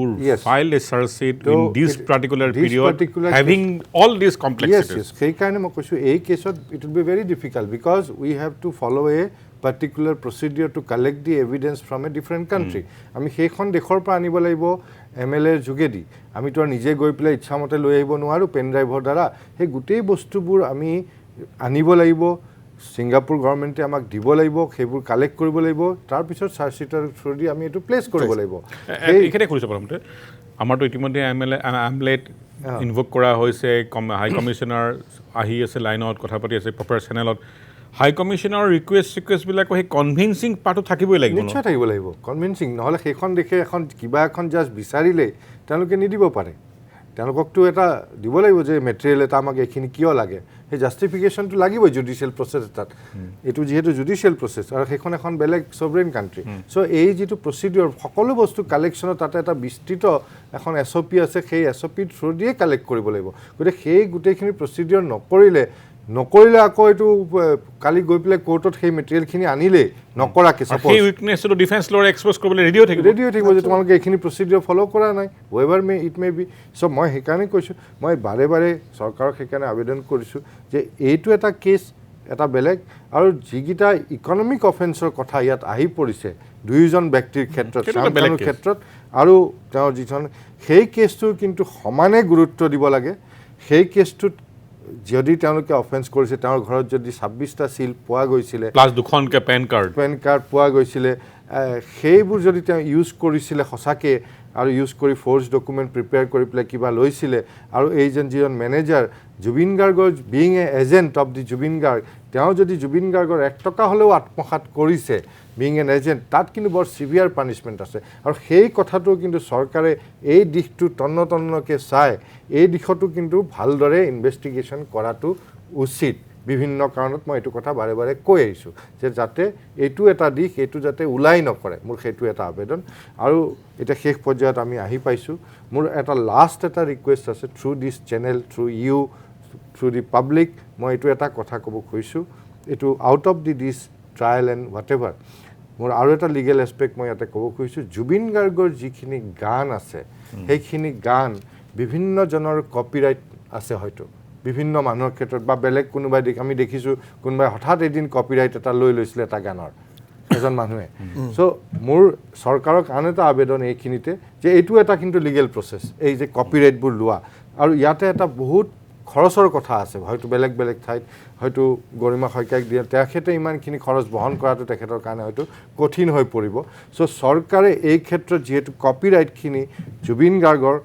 file a charge sheet in this particular period having all these complexities yes সেইকাৰণে মই কৈছোঁ এই কেছত it will be very difficult because we have to follow a particular procedure to collect the evidence from a different country আমি সেইখন দেশৰ পৰা আনিব লাগিব MLA যোগেদি আমিতো আৰু নিজে গৈ পেলাই ইচ্ছামতে লৈ আহিব নোৱাৰোঁ পেন ড্ৰাইভৰ দ্বাৰা সেই গোটেই বস্তুবোৰ আমি আনিব লাগিব ছিংগাপুৰ গভৰ্ণমেণ্টে আমাক দিব লাগিব, সেইবোৰ কালেক্ট কৰিব লাগিব, তাৰপিছত চাৰ্জশ্বিটৰ থ্ৰু দি আমি এইটো প্লেচ কৰিব লাগিব। এইখিনি কৰিছোঁ প্ৰথমতে আমাৰতো ইতিমধ্যে আমলেট ইনভক কৰা হৈছে, হাই কমিশ্যনাৰ আহি আছে লাইনত, কথা পাতি আছে প্ৰপাৰ চেনেলত। হাই কমিশ্যনৰ ৰিকুৱেষ্টবিলাকো সেই কনভিনচিং পাৰ্টটো থাকিবই লাগিব, নিশ্চয় থাকিব লাগিব কনভিনচিং, নহ'লে সেইখন দেশে কিবা এখন জাষ্ট বিচাৰিলে তেওঁলোকে নিদিব পাৰে। তেওঁলোককতো এটা দিব লাগিব যে মেটেৰিয়েল এটা আমাক এইখিনি কিয় লাগে, সেই জাষ্টিফিকেশ্যনটো লাগিবই জুডিচিয়েল প্ৰচেছ এটাত। এইটো যিহেতু জুডিচিয়েল প্ৰচেছ আৰু সেইখন এখন বেলেগ ছভৰেইন কাণ্ট্ৰি, চ' এই যিটো প্ৰচিডিঅ'ৰ সকলো বস্তু কালেকশ্যনত তাতে এটা বিস্তৃত এখন SOP আছে, সেই SOPৰ থ্ৰু দিয়ে কালেক্ট কৰিব লাগিব। গতিকে সেই গোটেইখিনি প্ৰচিডিঅ'ৰ নকৰিলে আকৌ এইটো কালি গৈ পেলাই কোৰ্টত সেই মেটেৰিয়েলখিনি আনিলেই নকৰাকৈ সেই উইকনেছটো ডিফেন্স লয়াৰে এক্সপ'জ কৰিবলৈ ৰেডি হৈ থাকিব যে তোমালোকে এইখিনি প্ৰচিডিঅ'ৰ ফ'ল' কৰা নাই, ৱেভাৰ ইট মে বি। চ' মই সেইকাৰণে কৈছোঁ, মই বাৰে বাৰে চৰকাৰক সেইকাৰণে আবেদন কৰিছোঁ যে এইটো এটা কেছ এটা বেলেগ, আৰু যিকেইটা ইকনমিক অফেন্সৰ কথা ইয়াত আহি পৰিছে দুয়োজন ব্যক্তিৰ ক্ষেত্ৰত, শ্যামকানুৰ ক্ষেত্ৰত আৰু তেওঁৰ যিজন, সেই কেছটো কিন্তু সমানে গুৰুত্ব দিব লাগে। সেই কেছটোত যদি তেওঁলোকে অফেন্স কৰিছে, তেওঁৰ ঘৰত যদি 26টা চিল পোৱা গৈছিলে, প্লাছ দুখনকৈ পেন কাৰ্ড পোৱা গৈছিলে, সেইবোৰ যদি তেওঁ ইউজ কৰিছিলে সঁচাকৈ আৰু ইউজ কৰি ফ'ৰ্চ ডকুমেণ্ট প্ৰিপেয়াৰ কৰি পেলাই কিবা লৈছিলে, আৰু যিজন মেনেজাৰ জুবিন গাৰ্গৰ being a agent of the Zubeen Garg, তেওঁ যদি জুবিন গাৰ্গৰ 1 টকা হ'লেও আত্মসাৎ কৰিছে বিং এন এজেণ্ট, তাত কিন্তু বৰ চিভিয়াৰ পানিছমেণ্ট আছে। আৰু সেই কথাটো কিন্তু চৰকাৰে এই দিশটো তন্নকৈ চাই এই দিশতো কিন্তু ভালদৰে ইনভেষ্টিগেশ্যন কৰাটো উচিত। বিভিন্ন কাৰণত মই এইটো কথা বাৰে বাৰে কৈ আহিছোঁ যে যাতে এইটো এটা দিশ, এইটো যাতে ওলাই নকৰে, মোৰ সেইটো এটা আবেদন। আৰু এতিয়া শেষ পৰ্যায়ত আমি আহি পাইছোঁ, মোৰ এটা লাষ্ট এটা ৰিকুৱেষ্ট আছে থ্ৰু দিছ চেনেল, থ্ৰু দি পাব্লিক, মই এইটো এটা কথা ক'ব খুজিছোঁ, এইটো out of this trial and what ever, মোৰ আৰু এটা লিগেল এছপেক্ট মই ইয়াতে ক'ব খুজিছোঁ। জুবিন গাৰ্গৰ যিখিনি গান আছে, সেইখিনি গান বিভিন্নজনৰ কপিৰাইট আছে, হয়তো বিভিন্ন মানুহৰ ক্ষেত্ৰত বা বেলেগ কোনোবাই আমি দেখিছোঁ কোনোবাই হঠাৎ এদিন কপিৰাইট এটা লৈছিলে এটা গানৰ এজন মানুহে। চ' মোৰ চৰকাৰক আন এটা আবেদন এইখিনিতে যে এইটো এটা কিন্তু লিগেল প্ৰচেছ, এই যে কপিৰাইটবোৰ লোৱা, আৰু ইয়াতে এটা বহুত খৰচৰ কথা আছে, হয়তো বেলেগ ঠাইত হয়তো গৰিমা শইকীয়াক দিয়ে, তেখেতে ইমানখিনি খৰচ বহন কৰাটো তেখেতৰ কাৰণে হয়তো কঠিন হৈ পৰিব। চ' চৰকাৰে এই ক্ষেত্ৰত যিহেতু কপিৰাইটখিনি জুবিন গাৰ্গৰ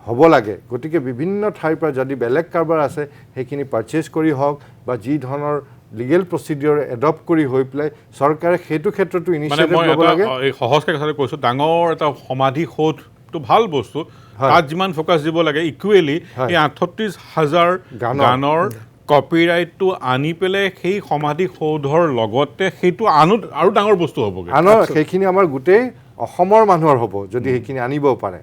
হ'ব লাগে, গতিকে বিভিন্ন ঠাইৰ পৰা যদি বেলেগ কাৰোবাৰ আছে সেইখিনি পাৰচেজ কৰি হওক বা যি ধৰণৰ লিগেল প্ৰচিডিঅ'ৰ এডপ্ট কৰি হৈ পেলাই চৰকাৰে সেইটো ক্ষেত্ৰতো ইনিচিয়েটিভ ল'ব লাগে। সহজকৈ কথাটো কৈছোঁ, ডাঙৰ এটা সমাধি সৌধটো ভাল বস্তু, তাত যিমান ফ'কাছ দিব লাগে ইকুৱেলি এই 38,000 গানৰ কপিৰাইটটো আনি পেলাই সেই সমাধি সৌধৰ লগতে সেইটো আৰু ডাঙৰ বস্তু হ'বগৈ। সেইখিনি আমাৰ গোটেই অসমৰ মানুহৰ হ'ব যদি সেইখিনি আনিব পাৰে,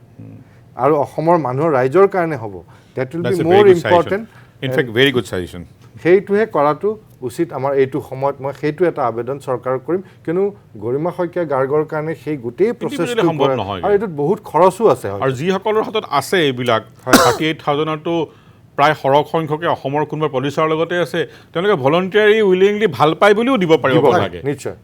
আৰু অসমৰ মানুহৰ ৰাইজৰ কাৰণে হ'ব। That will be more important, in fact very good suggestion. সেইটোহে কৰাটো উচিত আমাৰ এইটো সময়ত। মই সেইটো এটা আবেদন চৰকাৰক কৰিম, কিয়নো গৰিমা শইকীয়া গাৰ্গৰ কাৰণে সেই গোটেই প্ৰচেছটো সম্ভৱ নহয়, আৰু এইটোত বহুত খৰচো আছে। আৰু যিসকলৰ হাতত আছে এইবিলাক 38,000তো প্ৰায় সৰহ সংখ্যকে অসমৰ কোনোবা পলিচাৰৰ লগতে আছে, তেওঁলোকে ভলণ্টিয়াৰী উইলিংলি ভাল পায় বুলিও দিব পাৰিব লাগে। নিশ্চয়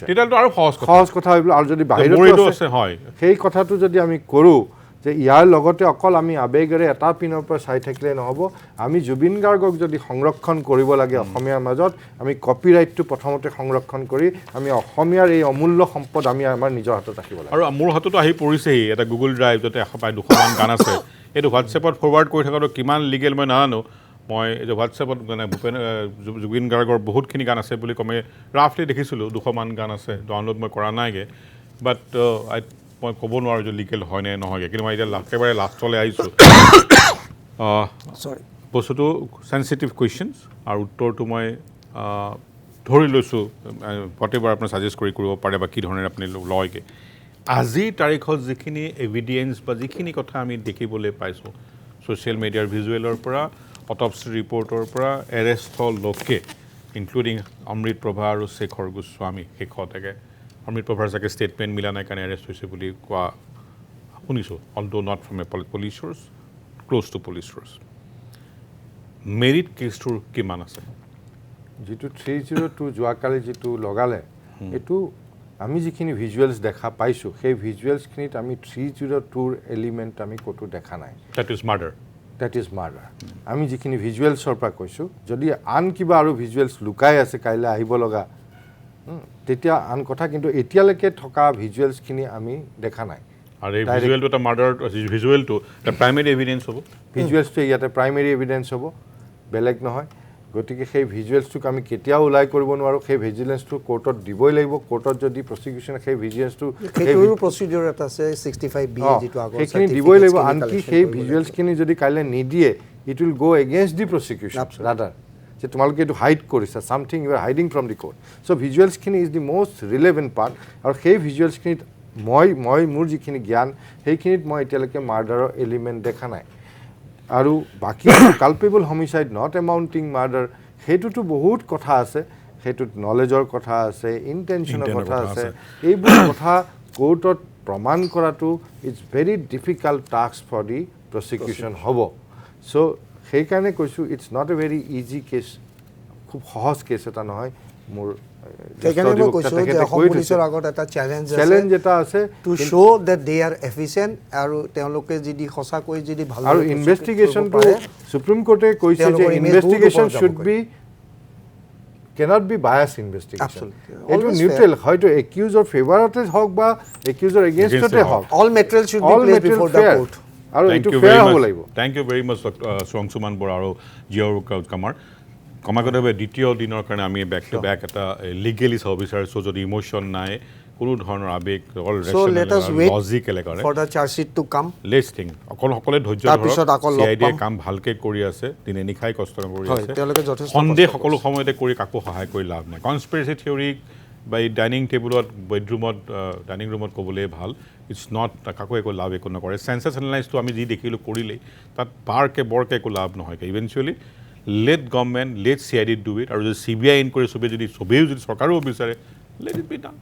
তেতিয়াতো আৰু সহজ কথা হৈ আৰু যদি বাহিৰতো আছে হয়, সেই কথাটো যদি আমি কৰোঁ যে ইয়াৰ লগতে অকল আমি আৱেগেৰে এটা পিনৰ পৰা চাই থাকিলে নহ'ব, আমি জুবিন গাৰ্গক যদি সংৰক্ষণ কৰিব লাগে অসমীয়াৰ মাজত, আমি কপিৰাইটটো প্ৰথমতে সংৰক্ষণ কৰি আমি অসমীয়াৰ এই অমূল্য সম্পদ আমি আমাৰ নিজৰ হাতত ৰাখিব লাগে। আৰু মোৰ হাততো আহি পৰিছেহি এটা গুগল ড্ৰাইভ, যাতে 100-200মান গান আছে, এইটো হোৱাটছএপত ফৰৱাৰ্ড কৰি থকাটো কিমান লিগেল মই নাজানো। মই এই যে হোৱাটছএপত মানে জুবিন গাৰ্গৰ বহুতখিনি গান আছে বুলি কমে ৰাফলি দেখিছিলোঁ, 200মান গান আছে, ডাউনলোড মই কৰা নাইগৈ, বাট মই ক'ব নোৱাৰোঁ যে লিগেল হয় নে নহয়গৈ। কিন্তু মই এতিয়া একেবাৰে লাষ্টলৈ আহিছোঁ। বস্তুটো চেঞ্চিটিভ কুৱেশ্যনছ, আৰু উত্তৰটো মই ধৰি লৈছোঁ প্ৰতিবাৰ আপুনি ছাজেষ্ট কৰিব পাৰে বা কি ধৰণে আপুনি লয়গৈ। আজিৰ তাৰিখত যিখিনি এভিডেঞ্চ বা যিখিনি কথা আমি দেখিবলৈ পাইছোঁ ছ'চিয়েল মিডিয়াৰ ভিজুৱেলৰ পৰা, অটপচি ৰিপৰ্টৰ পৰা, এৰেষ্টলৈকে, ইনক্লুডিং অমৃত প্ৰভা আৰু শেখৰ গোস্বামী, শেষতকে অমৃত প্ৰভাৰ চাগে ষ্টেটমেণ্ট মিলা নাই কাৰণে এৰেষ্ট হৈছে বুলি কোৱা শুনিছোঁ, although not from a police source, close to police source. Merit কেছটোৰ কিমান আছে? যিটো 302 যোৱাকালি যিটো লগালে, এইটো আমি যিখিনি ভিজুৱেলছ দেখা পাইছোঁ, সেই ভিজুৱেলছখিনিত আমি 302ৰ এলিমেণ্ট আমি ক'তো দেখা নাই। That is murder. That is murder আমি যিখিনি ভিজুৱেলছৰ পৰা কৈছোঁ যদি আন কিবা আৰু ভিজুৱেলছ লুকাই আছে কাইলৈ আহিব লগা তেতিয়া আন কথা কিন্তু এতিয়ালৈকে থকা ভিজুৱেলছখিনি আমি দেখা নাই আৰু এই ভিজুৱেলটো এটা মাৰ্ডাৰ ভিজুৱেলটো এটা প্ৰাইমেৰী এভিডেন্স হ'ব ভিজুৱেলছটো ইয়াতে প্ৰাইমেৰী এভিডেন্স হ'ব বেলেগ নহয় গতিকে সেই ভিজুৱেলছটোক আমি কেতিয়াও ওলাই কৰিব নোৱাৰোঁ সেই ভিজিলেন্সটো কোৰ্টত দিবই লাগিব কোৰ্টত যদি প্ৰসিকিউশ্যন সেই ভিজুৱেলছটো সেইটোৰ প্ৰচিডিউৰ এটা আছে 65B যেটো আগৰ সেইখিনি দিবই লাগিব আনকি সেই ভিজুৱেলছখিনি যদি কাইলৈ নিদিয়ে it will go against the prosecution rather যে তোমালোকে এইটো হাইড কৰিছা something you are hiding from the court so' ভিজুৱেলছখিনি is the most relevant part আৰু সেই ভিজুৱেলছখিনিত মই মোৰ যিখিনি জ্ঞান সেইখিনিত মই এতিয়ালৈকে মাৰ্ডাৰৰ এলিমেণ্ট দেখা নাই আৰু বাকী কালপেবল হোমিচাইড নট এমাউণ্টিং মাৰ্ডাৰ সেইটোতো বহুত কথা আছে সেইটোত নলেজৰ কথা আছে ইণ্টেনশ্যনৰ কথা আছে এইবোৰ কথা কোৰ্টত প্ৰমাণ কৰাটো it's very difficult task for the prosecution হ'ব চ' সেইকাৰণে কৈছোঁ it's not a very easy case খুব সহজ কেছ এটা নহয় মোৰ চেলেঞ্জ এটা আছে to show' that they are efficient আৰু তেওঁলোকে যদি সঁচাকৈ যদি ভাল আৰু ইনভেষ্টিগেশ্যনটো সুপ্ৰিম কোৰ্টে কৈছে যে investigation should be cannot be bias investigation এইটো নিউট্ৰেল হয়তো একিউজৰ ফেভাৰতে হওক বা একিউজৰ এগেইনষ্টতে হওক all material should be placed before the court আৰু এইটো ফেয়াৰ হ'ব লাগিব thank you very much Songsuman Bora আৰু জিঅ' কামাৰ ক্ৰমাগতভাৱে দ্বিতীয় দিনৰ কাৰণে আমি বেক টু বেক এটা লিগেলি চাব বিচাৰিছোঁ যদি ইমোশ্যন নাই কোনো ধৰণৰ আৱেগ অল লজিকেল কৰে for the charge sheet to কাম লেটছ থিংক সকলোৱে ধৈৰ্য ধৰক চিআইডিয়ে কাম ভালকৈ কৰি আছে দিনে নিশাই কষ্ট কৰি আছে সন্দেহ সকলো সময়তে কৰি কাকো সহায় কৰি লাভ নাই কনস্পিৰেচি থিয়ৰী বা এই ডাইনিং টেবুলত বেডৰুমত ডাইনিং ৰুমত ক'বলৈ ভাল ইটছ নট কাকো একো লাভ একো নকৰে চেন্সেছ এনালাইজটো আমি যি দেখিলোঁ কৰিলেই তাত বৰকে একো লাভ নহয় eventually let government let CID do it আৰু যদি CBI ইনকুৱাৰী চবেই যদি চৰকাৰেও বিচাৰে লেট ইট বি ডান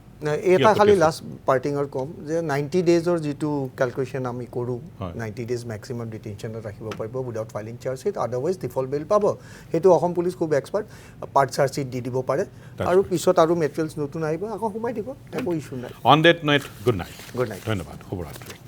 এটা খালি লাষ্ট পাৰ্টিঙৰ কম যে 90 ডেজৰ যিটো কেলকুলেশ্যন আমি কৰোঁ 90 ডেজ মেক্সিমাম ডিটেনশ্যনত ৰাখিব পাৰিব without filing charge sheet otherwise default bail পাব সেইটো অসম পুলিচ খুব এক্সপাৰ্ট পাৰ্ট চাৰ্জ শ্বীট দি দিব পাৰে আৰু পিছত আৰু মেটেৰিয়েলছ নতুন আহিব আকৌ সোমাই দিব একো ইছ্যু নাই on that night good night good night ধন্যবাদ শুভৰাত্ৰি